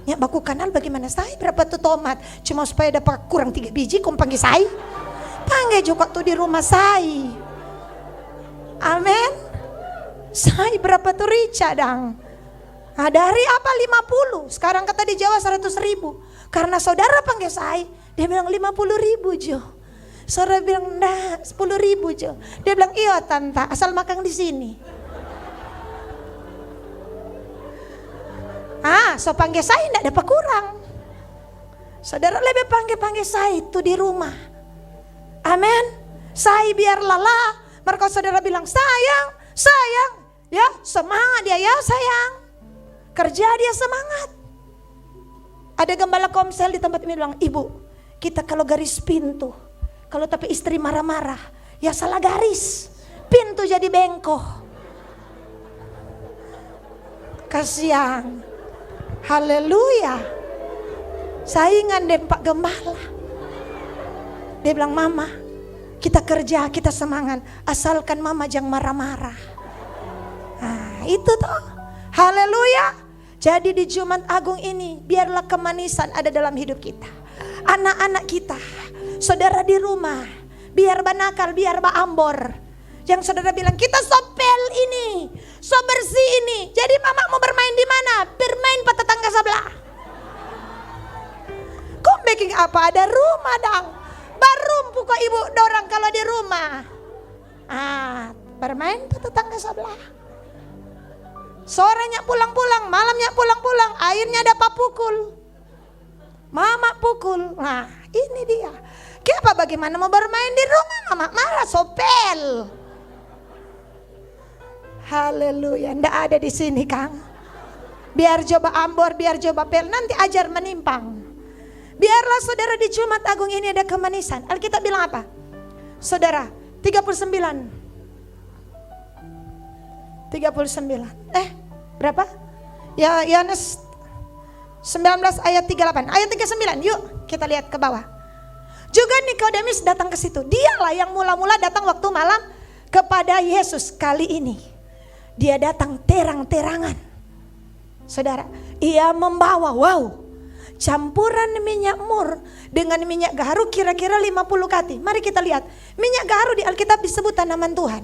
Ya baku kanal bagaimana say berapa tuh tomat, cuma supaya dapat kurang 3 biji kau panggil say. Panggil juga tuh di rumah say. Amin. Say berapa tuh rica dang. Nah, dari apa 50, sekarang kata di Jawa 100.000. Karena saudara panggil say, dia bilang 50.000 Jo. Saudara bilang nah 10.000 Jo. Dia bilang iya tante, asal makan di sini. So panggil saya tidak dapat kurang. Saudara lebih panggil saya itu di rumah. Amin. Saya biar lelah. Mereka saudara bilang sayang, ya semangat dia ya sayang. Kerja dia semangat. Ada gembala komsel di tempat ini bilang, ibu kita kalau garis pintu, kalau tapi istri marah-marah, ya salah garis, pintu jadi bengkok. Kasihan. Haleluya. Saingan deh Pak Gembala. Dia bilang mama, kita kerja, kita semangat, asalkan mama jangan marah-marah. Nah itu toh. Haleluya. Jadi di Jumat Agung ini biarlah kemanisan ada dalam hidup kita. Anak-anak kita, saudara di rumah, biar banakal, biar ambor. Yang saudara bilang kita sopel ini, so bersih ini. Jadi mama mau bermain di mana? Bermain pada tetangga sebelah. Kok making apa? Ada rumah dong. Baru kok ibu dorang kalau di rumah. Bermain pada tetangga sebelah. Sorenya pulang-pulang, malamnya pulang-pulang, airnya dapat pukul. Mama pukul. Nah ini dia. Kenapa bagaimana mau bermain di rumah? Mama marah sopel. Haleluya, ndak ada di sini Kang. Biar coba ambor, biar coba pel, nanti ajar menimpang. Biarlah saudara di Jumat Agung ini ada kemanisan. Alkitab bilang apa? Saudara, 39. Berapa? Ya Yohanes 19 ayat 38. Ayat 39, yuk kita lihat ke bawah. Juga Nikodemus datang ke situ. Dialah yang mula-mula datang waktu malam kepada Yesus. Kali ini dia datang terang-terangan. Saudara, ia membawa campuran minyak mur dengan minyak gaharu kira-kira 50 kati. Mari kita lihat. Minyak gaharu di Alkitab disebut tanaman Tuhan.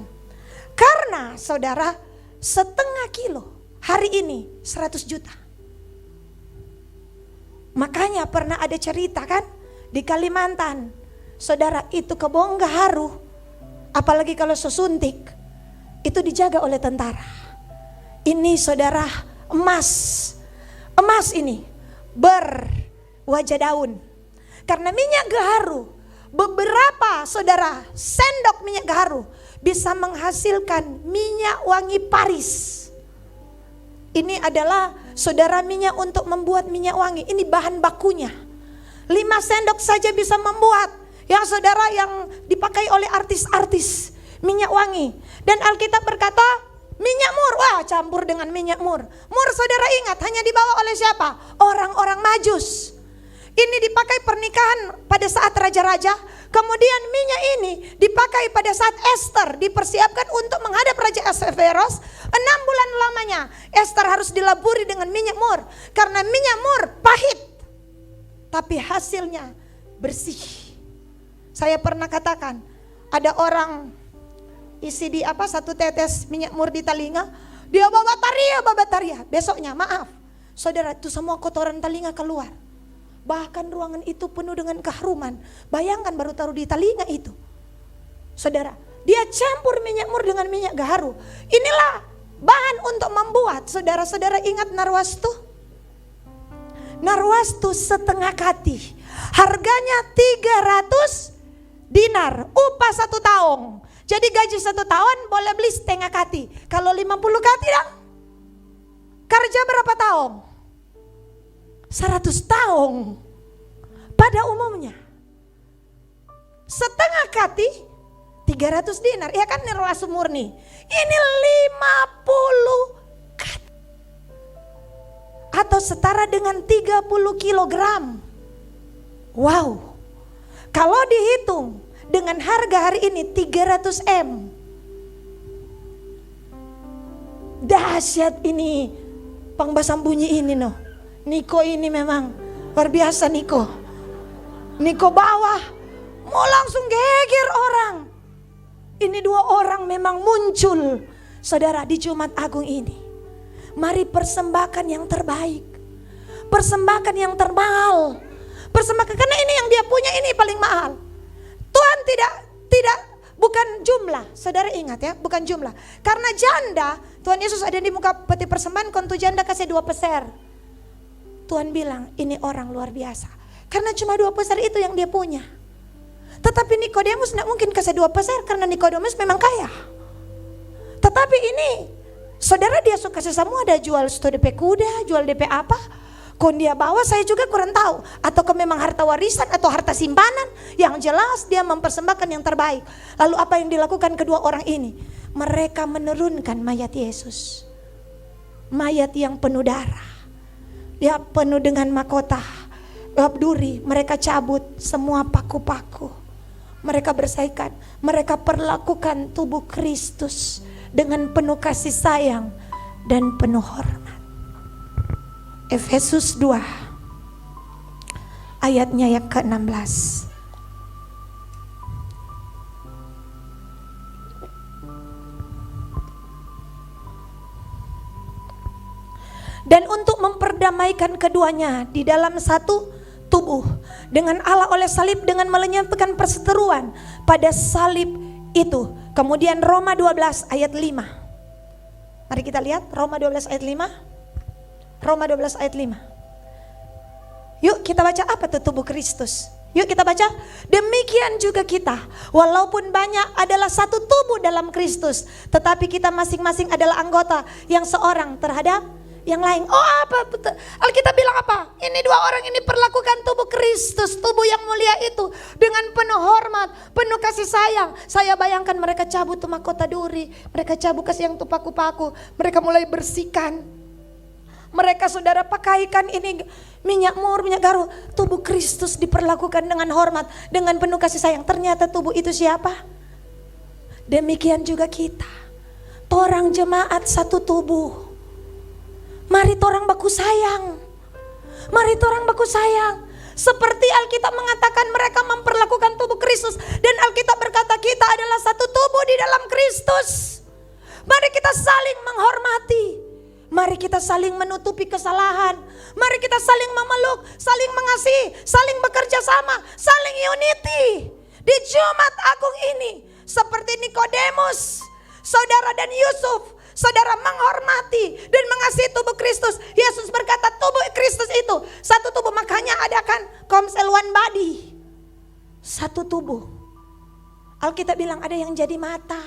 Karena saudara, setengah kilo hari ini 100 juta. Makanya pernah ada cerita kan di Kalimantan. Saudara, itu kebun gaharu, apalagi kalau sesuntik, itu dijaga oleh tentara. Ini saudara emas ini berwajah daun. Karena minyak gaharu, beberapa saudara sendok minyak gaharu bisa menghasilkan minyak wangi Paris. Ini adalah saudara minyak untuk membuat minyak wangi. Ini bahan bakunya. 5 sendok saja bisa membuat yang saudara yang dipakai oleh artis-artis minyak wangi. Dan Alkitab berkata minyak mur, campur dengan minyak mur. Mur saudara ingat hanya dibawa oleh siapa? Orang-orang Majus. Ini dipakai pernikahan pada saat raja-raja. Kemudian minyak ini dipakai pada saat Esther dipersiapkan untuk menghadap Raja Ahasveros. 6 bulan lamanya Esther harus dilaburi dengan minyak mur. Karena minyak mur pahit, tapi hasilnya bersih. Saya pernah katakan, ada orang isi di 1 tetes minyak mur di telinga, Dia babataria. Besoknya maaf, saudara, itu semua kotoran telinga keluar. Bahkan ruangan itu penuh dengan keharuman. Bayangkan baru taruh di telinga itu. Saudara, dia campur minyak mur dengan minyak gaharu. Inilah bahan untuk membuat. Saudara-saudara ingat narwastu? Narwastu setengah kati. Harganya 300 dinar. Upah 1 tahun. Jadi gaji 1 tahun boleh beli setengah kati. Kalau 50 kati dong. Kerja berapa tahun? 100 tahun. Pada umumnya. Setengah kati 300 dinar. Ya kan narwastu murni. Ini 50 kati. Atau setara dengan 30 kilogram. Wow. Kalau dihitung dengan harga hari ini 300 M. Dahsyat ini Pangbasam bunyi ini noh. Niko ini memang luar biasa Niko. Niko bawah mau langsung geger orang. Ini 2 orang memang muncul saudara di Jumat Agung ini. Mari persembahkan yang terbaik. Persembahkan yang termahal. Persembahkan karena ini yang dia punya ini paling mahal. Tuhan tidak bukan jumlah. Saudara ingat ya, bukan jumlah. Karena janda, Tuhan Yesus ada di muka peti persembahan, kontu janda kasih 2 peser. Tuhan bilang, ini orang luar biasa. Karena cuma 2 peser itu yang dia punya. Tetapi Nikodemus tidak mungkin kasih 2 peser karena Nikodemus memang kaya. Tetapi ini, saudara dia suka semua, ada jual DP kuda, jual DP apa. Kon dia bawa saya juga kurang tahu. Atau memang harta warisan atau harta simpanan. Yang jelas dia mempersembahkan yang terbaik. Lalu apa yang dilakukan kedua orang ini? Mereka menurunkan mayat Yesus. Mayat yang penuh darah. Dia penuh dengan mahkota duri. Mereka cabut semua paku-paku. Mereka bersihkan. Mereka perlakukan tubuh Kristus dengan penuh kasih sayang dan penuh hormat. Efesus 2 ayatnya yang ke-16. Dan untuk memperdamaikan keduanya di dalam satu tubuh dengan Allah oleh salib, dengan melenyapkan perseteruan pada salib itu. Kemudian Roma 12 ayat 5. Mari kita lihat Roma 12 ayat 5. Roma 12 ayat 5. Yuk kita baca apa tuh tubuh Kristus. Yuk kita baca. Demikian juga kita, walaupun banyak adalah satu tubuh dalam Kristus, tetapi kita masing-masing adalah anggota yang seorang terhadap yang lain. Oh apa? Alkitab bilang apa? Ini 2 orang ini perlakukan tubuh Kristus, tubuh yang mulia itu dengan penuh hormat, penuh kasih sayang. Saya bayangkan mereka cabut tuh mahkota duri, mereka cabut kasih yang tuh paku-paku, mereka mulai bersihkan. Mereka saudara pakaikan ini minyak mur, minyak gaharu. Tubuh Kristus diperlakukan dengan hormat, dengan penuh kasih sayang. Ternyata tubuh itu siapa? Demikian juga kita. Torang jemaat satu tubuh. Mari torang baku sayang. Mari torang baku sayang. Seperti Alkitab mengatakan mereka memperlakukan tubuh Kristus. Dan Alkitab berkata kita adalah satu tubuh di dalam Kristus. Mari kita saling menghormati. Mari kita saling menutupi kesalahan. Mari kita saling memeluk, saling mengasihi, saling bekerja sama, saling unity. Di Jumat Agung ini, seperti Nikodemus, saudara dan Yusuf, saudara menghormati dan mengasihi tubuh Kristus. Yesus berkata tubuh Kristus itu satu tubuh, makanya adakan Komsel One Body. Satu tubuh. Alkitab bilang ada yang jadi mata,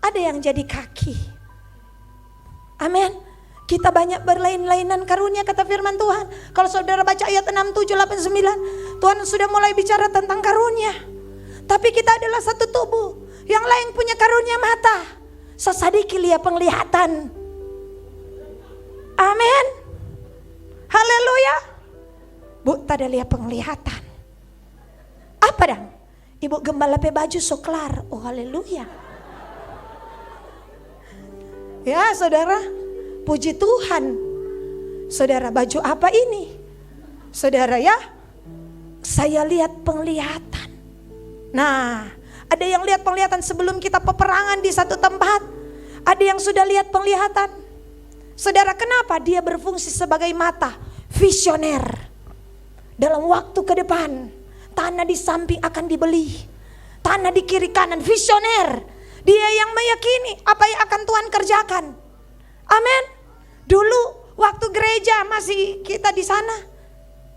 ada yang jadi kaki. Amin. Kita banyak berlain-lainan karunia kata firman Tuhan. Kalau saudara baca ayat 6, 7, 8, 9, Tuhan sudah mulai bicara tentang karunia. Tapi kita adalah satu tubuh. Yang lain punya karunia mata, sesadiki lihat penglihatan. Amin. Haleluya. Bu, tada lihat penglihatan. Apa dong? Ibu gembala pe baju soklar. Oh haleluya. Ya saudara, puji Tuhan. Saudara, baju apa ini? Saudara ya, saya lihat penglihatan. Nah, ada yang lihat penglihatan sebelum kita peperangan di satu tempat. Ada yang sudah lihat penglihatan. Saudara, kenapa dia berfungsi sebagai mata? Visioner. Dalam waktu ke depan, tanah di samping akan dibeli, tanah di kiri kanan. Visioner. Dia yang meyakini apa yang akan Tuhan kerjakan. Amin. Dulu waktu gereja masih kita di sana,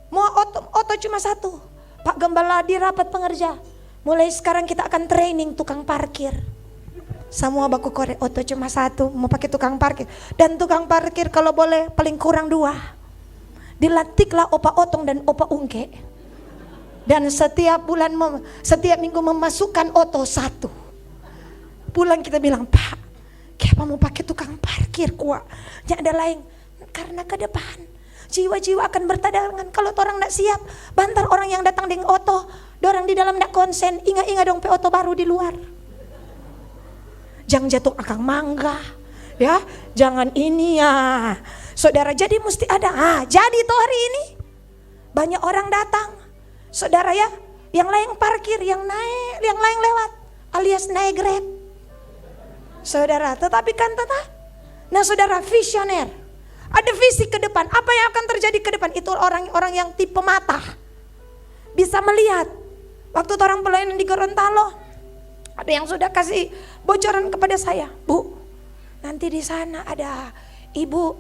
mau oto cuma satu, Pak Gembala di rapat pengerja. Mulai sekarang kita akan training tukang parkir. Semua baku korek, oto cuma satu, mau pakai tukang parkir. Dan tukang parkir kalau boleh paling kurang 2. Dilantiklah Opa Otong dan Opa Ungke. Dan setiap bulan, setiap minggu memasukkan oto 1. Pulang kita bilang, Pak, kenapa mau pakai tukang parkir kuat? Yang ada lain, karena ke depan jiwa-jiwa akan bertadangan. Kalau orang tidak siap, bantar orang yang datang dengan oto, orang di dalam tidak konsen, ingat-ingat dong oto baru di luar. Jangan jatuh akang mangga, ya, jangan ini ya. Saudara, jadi mesti ada. Jadi tuh hari ini banyak orang datang, saudara ya, yang lain parkir, yang naik, yang lain lewat, alias naik Grab. Saudara, tetapi kan tetap. Nah saudara, visioner, ada visi ke depan. Apa yang akan terjadi ke depan? Itu orang-orang yang tipe mata, bisa melihat. Waktu orang pelayanan di Gorontalo, ada yang sudah kasih bocoran kepada saya, Bu, nanti di sana ada ibu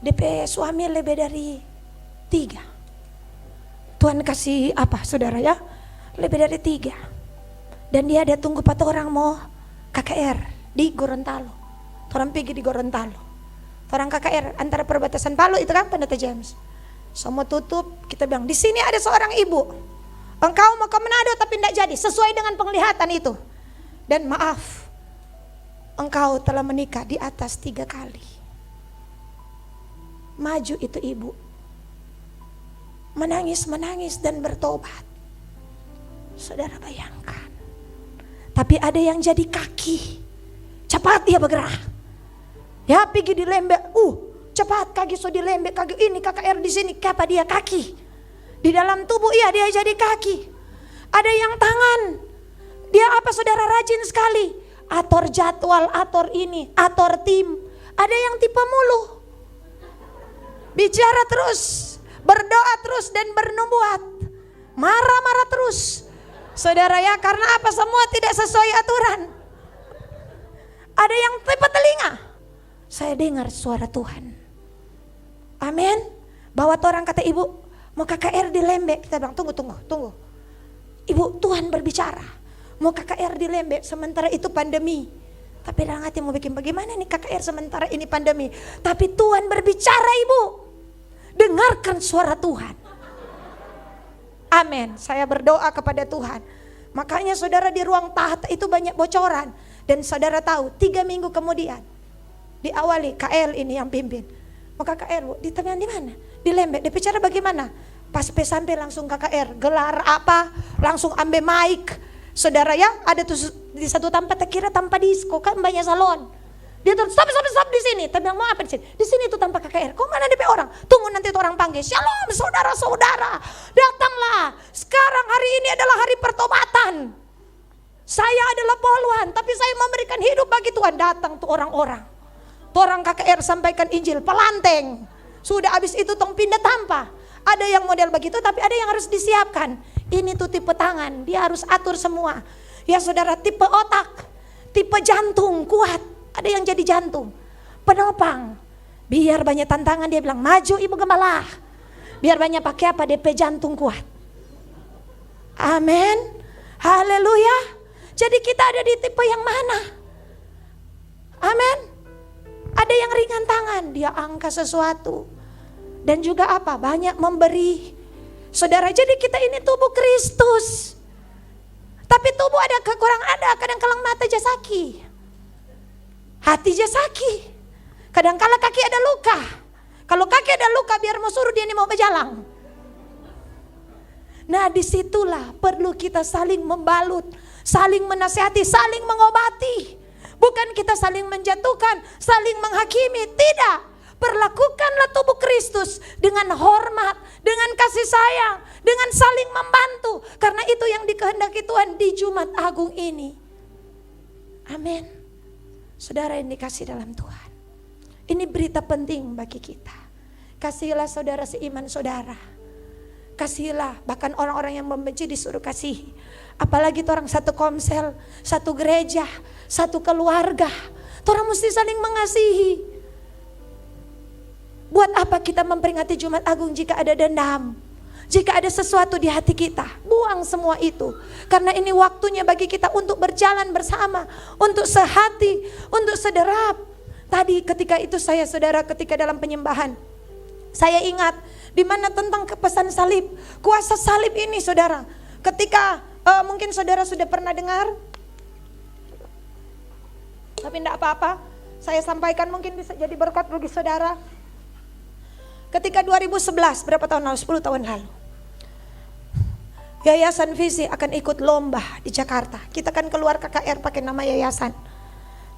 DP suami lebih dari 3. Tuhan kasih apa saudara ya? Lebih dari 3. Dan dia ada tunggu 4 orang mau KKR di Gorontalo. Orang pergi di Gorontalo. Orang KKR antara perbatasan Palu itu kan Pendeta James. Semua tutup, kita bilang di sini ada seorang ibu. Engkau mau ke Manado tapi tidak jadi sesuai dengan penglihatan itu. Dan maaf, engkau telah menikah di atas 3 kali. Maju itu ibu, menangis dan bertobat. Saudara bayangkan. Tapi ada yang jadi kaki, cepat dia bergerak. Ya pergi di Lembek, cepat kaki so di Lembek, kaki ini KKR di sini, apa dia kaki. Di dalam tubuh iya dia jadi kaki. Ada yang tangan, dia apa saudara rajin sekali. Atur jadwal, atur ini, atur tim. Ada yang tipe mulu. Bicara terus, berdoa terus dan bernubuat. Marah-marah terus. Saudara ya, karena apa? Semua tidak sesuai aturan. Ada yang tipe telinga. Saya dengar suara Tuhan. Amin. Bawa orang kata ibu, mau KKR di Lembek. Kita bilang tunggu. Ibu, Tuhan berbicara. Mau KKR di Lembek, sementara itu pandemi. Tapi dalam hati mau bikin bagaimana nih KKR sementara ini pandemi. Tapi Tuhan berbicara ibu. Dengarkan suara Tuhan. Amin. Saya berdoa kepada Tuhan. Makanya saudara di ruang tahta itu banyak bocoran. Dan saudara tahu 3 minggu kemudian diawali KL ini yang pimpin. Mau KKR bu, ditanya di mana? Di Lembek. Dia bicara bagaimana? Pas sampai langsung KKR. Gelar apa? Langsung ambil mic. Saudara ya, ada tuh di satu tempat kira tanpa disco kan banyak salon. Dia tuh stop di sini. Tapi mau apa di sini? Di sini tuh tanpa KKR. Kok mana DP orang? Tunggu nanti tuh orang panggil. Shalom saudara-saudara. Datanglah. Sekarang hari ini adalah hari pertobatan. Saya adalah poluan, tapi saya memberikan hidup bagi Tuhan. Datang tuh orang-orang. Tuh orang KKR sampaikan Injil, pelanteng. Sudah habis itu tong pindah tanpa. Ada yang model begitu, tapi ada yang harus disiapkan. Ini tuh tipe tangan, dia harus atur semua. Ya saudara, tipe otak, tipe jantung kuat. Ada yang jadi jantung, penopang. Biar banyak tantangan dia bilang, maju ibu gembala. Biar banyak pakai apa, DP jantung kuat. Amin. Haleluya. Jadi kita ada di tipe yang mana? Amin. Ada yang ringan tangan, dia angkat sesuatu. Dan juga apa? Banyak memberi. Saudara, jadi kita ini tubuh Kristus. Tapi tubuh ada kekurangan, ada kadang-kadang mata jasaki. Hati jasaki. Kadang-kala kaki ada luka. Kalau kaki ada luka biar mau suruh dia ini mau berjalan. Nah disitulah perlu kita saling membalut, saling menasihati, saling mengobati. Bukan kita saling menjatuhkan, saling menghakimi, tidak. Perlakukanlah tubuh Kristus dengan hormat, dengan kasih sayang, dengan saling membantu. Karena itu yang dikehendaki Tuhan di Jumat Agung ini. Amin. Saudara yang dikasih dalam Tuhan, ini berita penting bagi kita. Kasihilah saudara seiman saudara. Kasihilah, bahkan orang-orang yang membenci disuruh kasihi. Apalagi orang satu komsel, satu gereja, satu keluarga. Orang mesti saling mengasihi. Buat apa kita memperingati Jumat Agung jika ada dendam? Jika ada sesuatu di hati kita, buang semua itu. Karena ini waktunya bagi kita untuk berjalan bersama, untuk sehati, untuk sederap. Tadi ketika itu saya, saudara, ketika dalam penyembahan, saya ingat di mana tentang kepesan salib, kuasa salib ini, saudara. Ketika mungkin saudara sudah pernah dengar, tapi tidak apa-apa, saya sampaikan mungkin bisa jadi berkat bagi saudara. Ketika 2011, berapa tahun lalu? 10 tahun lalu, Yayasan Visi akan ikut lomba di Jakarta. Kita akan keluar KKR pakai nama yayasan.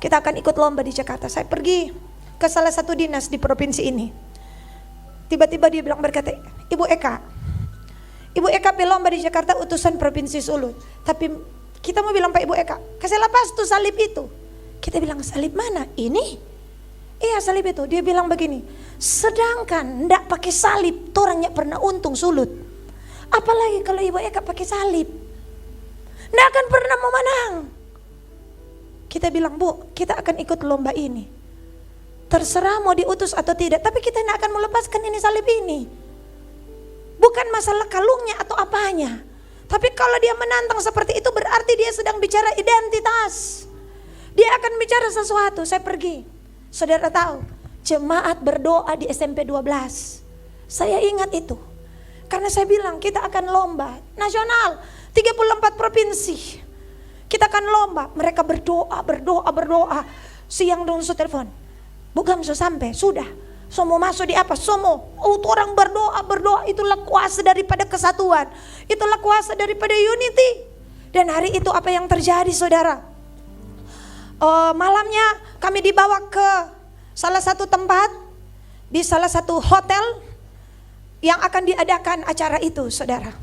Kita akan ikut lomba di Jakarta. Saya pergi ke salah satu dinas di provinsi ini. Tiba-tiba dia bilang, berkata, Ibu Eka lomba di Jakarta utusan Provinsi Sulut. Tapi kita mau bilang, Pak Ibu Eka, kasih lepas tuh salib itu. Kita bilang, salib mana? Ini? Iya, salib itu. Dia bilang begini, sedangkan ndak pakai salib, orangnya pernah untung Sulut. Apalagi kalau Ibu Eka pakai salib, ndak akan pernah mau menang. Kita bilang, Bu, kita akan ikut lomba ini. Terserah mau diutus atau tidak, tapi kita tidak akan melepaskan ini salib ini. Bukan masalah kalungnya atau apanya, tapi kalau dia menantang seperti itu berarti dia sedang bicara identitas. Dia akan bicara sesuatu. Saya pergi, saudara tahu, jemaat berdoa di SMP 12. Saya ingat itu, karena saya bilang kita akan lomba nasional 34 provinsi. Kita akan lomba. Mereka berdoa. Siang dong telepon, bukan sampai, sudah. Semua masuk di apa? Semua orang berdoa. Itulah kuasa daripada kesatuan. Itulah kuasa daripada unity. Dan hari itu apa yang terjadi, saudara? Malamnya kami dibawa ke salah satu tempat, di salah satu hotel yang akan diadakan acara itu, saudara.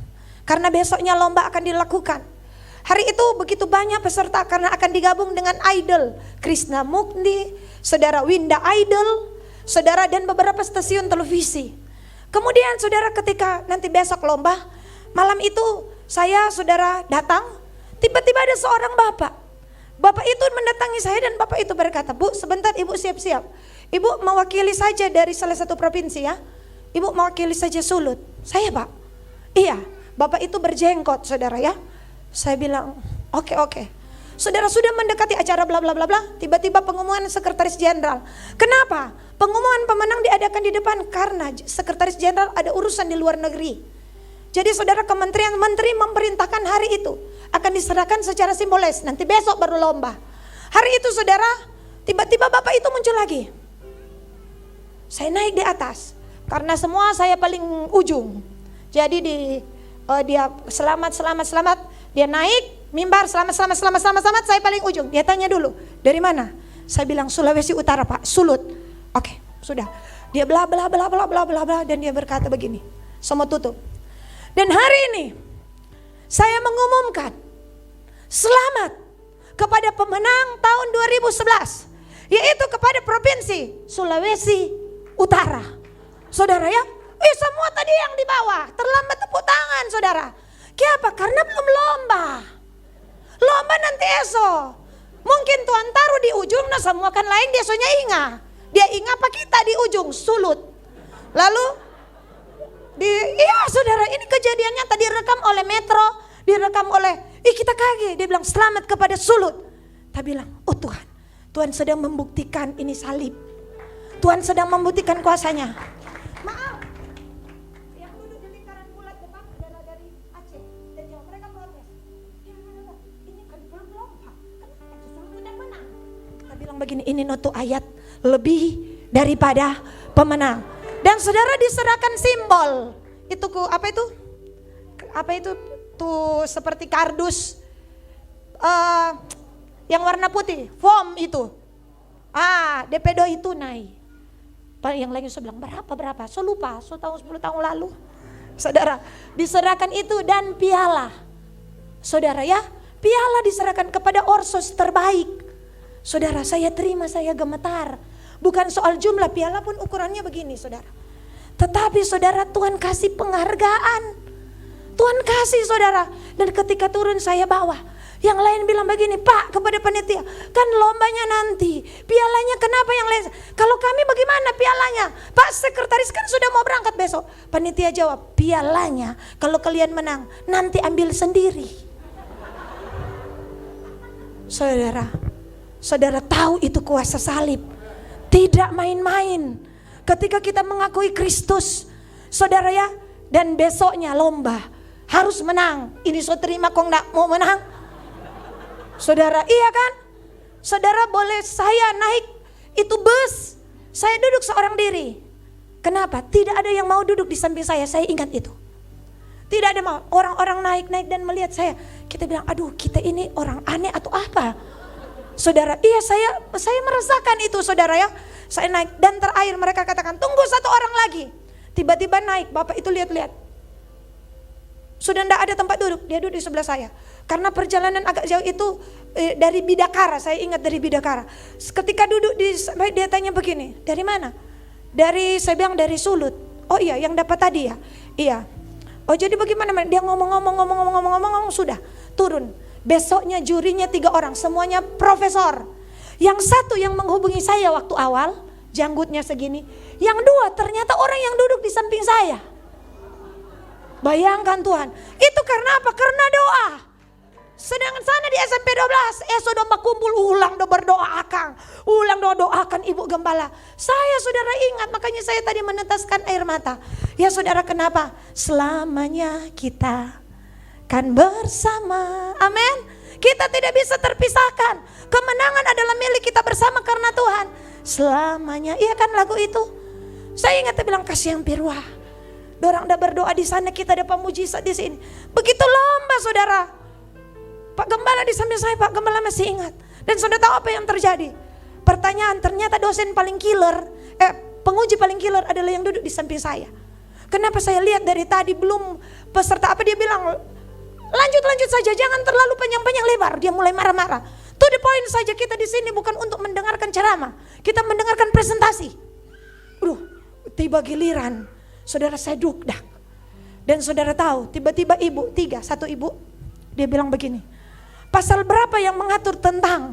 Karena besoknya lomba akan dilakukan. Hari itu begitu banyak peserta karena akan digabung dengan idol. Krishna Mukti, saudara, Winda Idol, saudara, dan beberapa stasiun televisi. Kemudian saudara, ketika nanti besok lomba, malam itu saya, saudara, datang. Tiba-tiba ada seorang bapak. Bapak itu mendatangi saya dan bapak itu berkata, Bu, sebentar Ibu siap-siap. Ibu mewakili saja dari salah satu provinsi ya. Ibu mewakili saja Sulut. Saya, Pak. Iya, bapak itu berjenggot, saudara ya. Saya bilang, oke. Saudara, sudah mendekati acara bla bla bla bla, tiba-tiba pengumuman sekretaris jenderal. Kenapa? Pengumuman pemenang diadakan di depan karena sekretaris jenderal ada urusan di luar negeri. Jadi saudara, kementerian menteri memerintahkan hari itu akan diserahkan secara simbolis. Nanti besok baru lomba. Hari itu saudara, tiba-tiba bapak itu muncul lagi. Saya naik di atas karena semua saya paling ujung. Jadi dia selamat. Dia naik mimbar selamat, saya paling ujung. Dia tanya dulu, dari mana? Saya bilang Sulawesi Utara, Pak, Sulut. Oke, sudah. Dia bla bla dan dia berkata begini, semua tutup. Dan hari ini saya mengumumkan selamat kepada pemenang tahun 2011, yaitu kepada Provinsi Sulawesi Utara. Saudara ya, semua tadi yang di bawah terlambat tepuk tangan, saudara. Kenapa? Karena belum lomba. Lomba nanti esok. Mungkin Tuhan taruh di ujung, nah semua kan lain dia soalnya ingat. Dia ingat apa kita di ujung Sulut. Lalu iya saudara, ini kejadiannya tadi direkam oleh Metro, direkam oleh kita kaget. Dia bilang selamat kepada Sulut. Dia bilang, oh Tuhan sedang membuktikan ini salib. Tuhan sedang membuktikan kuasanya. Maaf, yang duduk di lingkaran bulat depan adalah dari Aceh dan Jawa. Mereka protes. Ini kan belum lomba, kenapa Sulut udah menang? Kita bilang begini, ini noto ayat lebih daripada pemenang. Dan saudara, diserahkan simbol. Itu apa itu tuh seperti kardus yang warna putih, foam itu. DP2 itu naik. Yang lain saya bilang berapa? Saya lupa, tahun 10 tahun lalu. Saudara, diserahkan itu dan piala. Saudara ya, piala diserahkan kepada orsos terbaik. Saudara, saya terima, saya gemetar. Bukan soal jumlah, piala pun ukurannya begini saudara. Tetapi saudara, Tuhan kasih penghargaan. Tuhan kasih saudara. Dan ketika turun saya bawa. Yang lain bilang begini, Pak, kepada panitia, kan lombanya nanti, pialanya kenapa yang lain? Kalau kami bagaimana pialanya? Pak sekretaris kan sudah mau berangkat besok. Panitia jawab, pialanya kalau kalian menang nanti ambil sendiri. Saudara, saudara tahu itu kuasa salib. Tidak main-main. Ketika kita mengakui Kristus, saudara ya, dan besoknya lomba harus menang. Ini so terima kok enggak mau menang. Saudara, iya kan? Saudara boleh saya naik itu bus, saya duduk seorang diri. Kenapa? Tidak ada yang mau duduk di samping saya ingat itu. Tidak ada mau, orang-orang naik dan melihat saya. Kita bilang, aduh kita ini orang aneh atau apa? Saudara, iya saya merasakan itu saudara ya. Saya naik dan terakhir mereka katakan, tunggu satu orang lagi. Tiba-tiba naik, Bapak itu lihat-lihat. Sudah tidak ada tempat duduk, dia duduk di sebelah saya. Karena perjalanan agak jauh itu dari Bidakara, saya ingat dari Bidakara. Ketika duduk dia tanya begini, dari mana? Saya bilang dari Sulut. Oh iya, yang dapat tadi ya? Iya. Oh jadi bagaimana? Dia ngomong sudah turun. Besoknya jurinya 3 orang, semuanya profesor. Yang satu yang menghubungi saya waktu awal, janggutnya segini. Yang 2 ternyata orang yang duduk di samping saya. Bayangkan Tuhan, itu karena apa? Karena doa. Sedangkan sana di SMP 12, sudah kumpul ulang do berdoa akang, ulang doakan Ibu Gembala. Saya saudara ingat, makanya saya tadi menetaskan air mata. Ya saudara, kenapa? Selamanya kita kan bersama. Amin. Kita tidak bisa terpisahkan. Kemenangan adalah milik kita bersama karena Tuhan. Selamanya, iya kan lagu itu. Saya ingat dia bilang, kasih yang pirwah. Dorang udah berdoa di sana, kita dapat mujizat di sini. Begitu lomba saudara. Pak Gembala di samping saya, Pak Gembala masih ingat. Dan saudara tahu apa yang terjadi? Pertanyaan, ternyata dosen paling killer, penguji paling killer adalah yang duduk di samping saya. Kenapa saya lihat dari tadi belum peserta apa dia bilang, lanjut saja, jangan terlalu panjang-panjang lebar. Dia mulai marah-marah. To the point saja, kita di sini bukan untuk mendengarkan ceramah, kita mendengarkan presentasi. Tiba giliran. Saudara saya dukdak. Dan saudara tahu, tiba-tiba satu ibu, dia bilang begini, pasal berapa yang mengatur tentang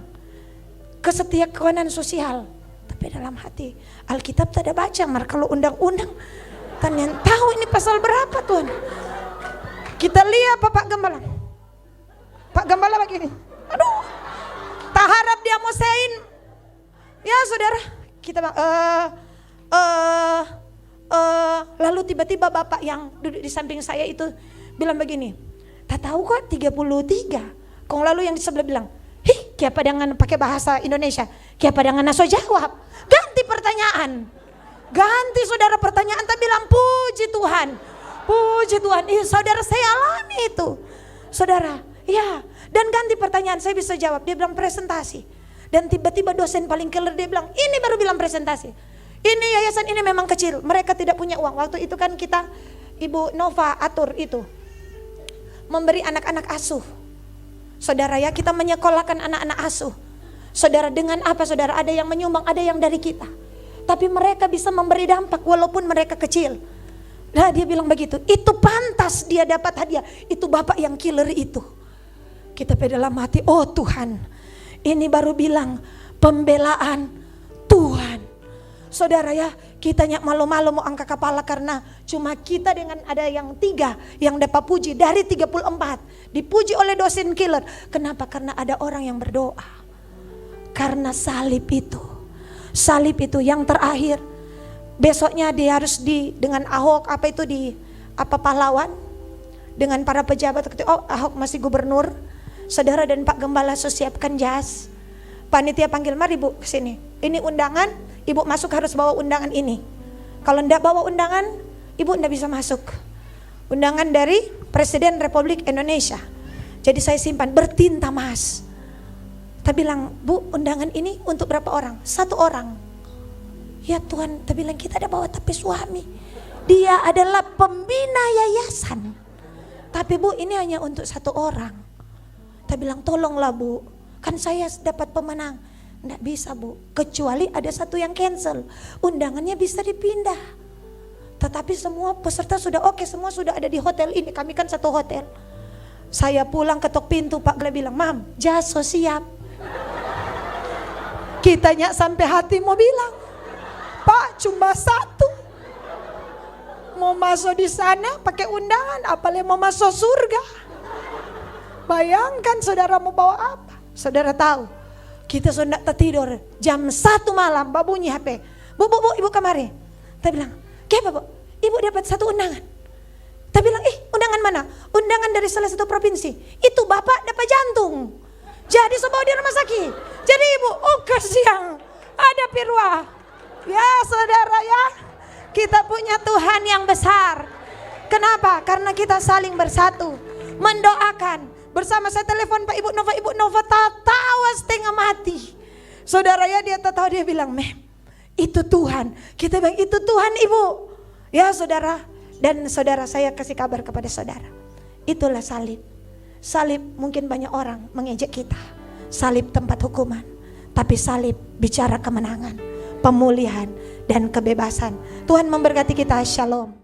kesetiakawanan sosial? Tapi dalam hati, Alkitab tak ada baca, kalau undang-undang, tanya tahu ini pasal berapa Tuhan. Kita lihat Pak Gembala. Pak Gembala begini, aduh, tak harap dia mau sein. Ya saudara, kita lalu tiba-tiba bapak yang duduk di samping saya itu bilang begini, tak tahu kok 33. Kong lalu yang di sebelah bilang, kia padangan pakai bahasa Indonesia, kia padangan naso jawab. Ganti pertanyaan. Ganti saudara pertanyaan, tak bilang puji Tuhan. Puji Tuhan. Saudara saya alami itu. Saudara, ya. Dan ganti pertanyaan, saya bisa jawab. Dia bilang presentasi. Dan tiba-tiba dosen paling killer dia bilang, ini baru bilang presentasi. Ini yayasan ini memang kecil, mereka tidak punya uang. Waktu itu kan kita, Ibu Nova atur itu, memberi anak-anak asuh. Saudara ya, kita menyekolahkan anak-anak asuh. Saudara, dengan apa saudara? Ada yang menyumbang, ada yang dari kita. Tapi mereka bisa memberi dampak walaupun mereka kecil. Nah dia bilang begitu, itu pantas dia dapat hadiah. Itu bapak yang killer itu. Kita pada dalam hati, oh Tuhan, ini baru bilang pembelaan Tuhan. Saudara ya, kita malu-malu mau angkat kepala karena cuma kita dengan ada yang 3 yang dapat puji dari 34. Dipuji oleh dosen killer. Kenapa? Karena ada orang yang berdoa. Karena salib itu. Salib itu yang terakhir. Besoknya dia harus dengan Ahok pahlawan. Dengan para pejabat. Ahok masih gubernur. Saudara dan Pak Gembala siapkan jas. Panitia panggil, mari Bu kesini. Ini undangan. Ibu masuk harus bawa undangan ini. Kalau enggak bawa undangan, ibu enggak bisa masuk. Undangan dari Presiden Republik Indonesia. Jadi saya simpan bertinta emas. Dia bilang, Bu, undangan ini untuk berapa orang? 1 orang. Ya Tuhan, dia bilang kita ada bawa tapi suami. Dia adalah pembina yayasan. Tapi Bu, ini hanya untuk 1 orang. Dia bilang, tolonglah Bu, kan saya dapat pemenang. Nggak bisa Bu, kecuali ada satu yang cancel. Undangannya bisa dipindah. Tetapi semua peserta sudah oke, semua sudah ada di hotel ini. Kami kan satu hotel. Saya pulang ketok pintu, Pak Glenn bilang, Mam, Jaso siap. Kitanya sampai hati mau bilang, Pak cuma satu. Mau masuk di sana pakai undangan, apalagi mau masuk surga. Bayangkan saudara mau bawa apa? Saudara tahu, kita sudah tertidur jam 1 malam, Mbak bunyi HP. Bu, ibu kemari. Kita bilang, kenapa Bu? Ibu dapat satu undangan. Kita bilang, undangan mana? Undangan dari salah satu provinsi. Itu bapak dapat jantung. Jadi saya bawa di rumah sakit. Jadi ibu, kasihan. Ada Pirwa. Ya saudara ya, kita punya Tuhan yang besar. Kenapa? Karena kita saling bersatu, mendoakan. Bersama saya telepon Pak Ibu Nova tawa setengah mati. Saudara ya, dia tahu, dia bilang, Mem, itu Tuhan. Kita bilang, itu Tuhan Ibu. Ya saudara, dan saudara saya kasih kabar kepada saudara. Itulah salib. Salib mungkin banyak orang mengejek kita. Salib tempat hukuman. Tapi salib bicara kemenangan, pemulihan dan kebebasan. Tuhan memberkati kita. Shalom.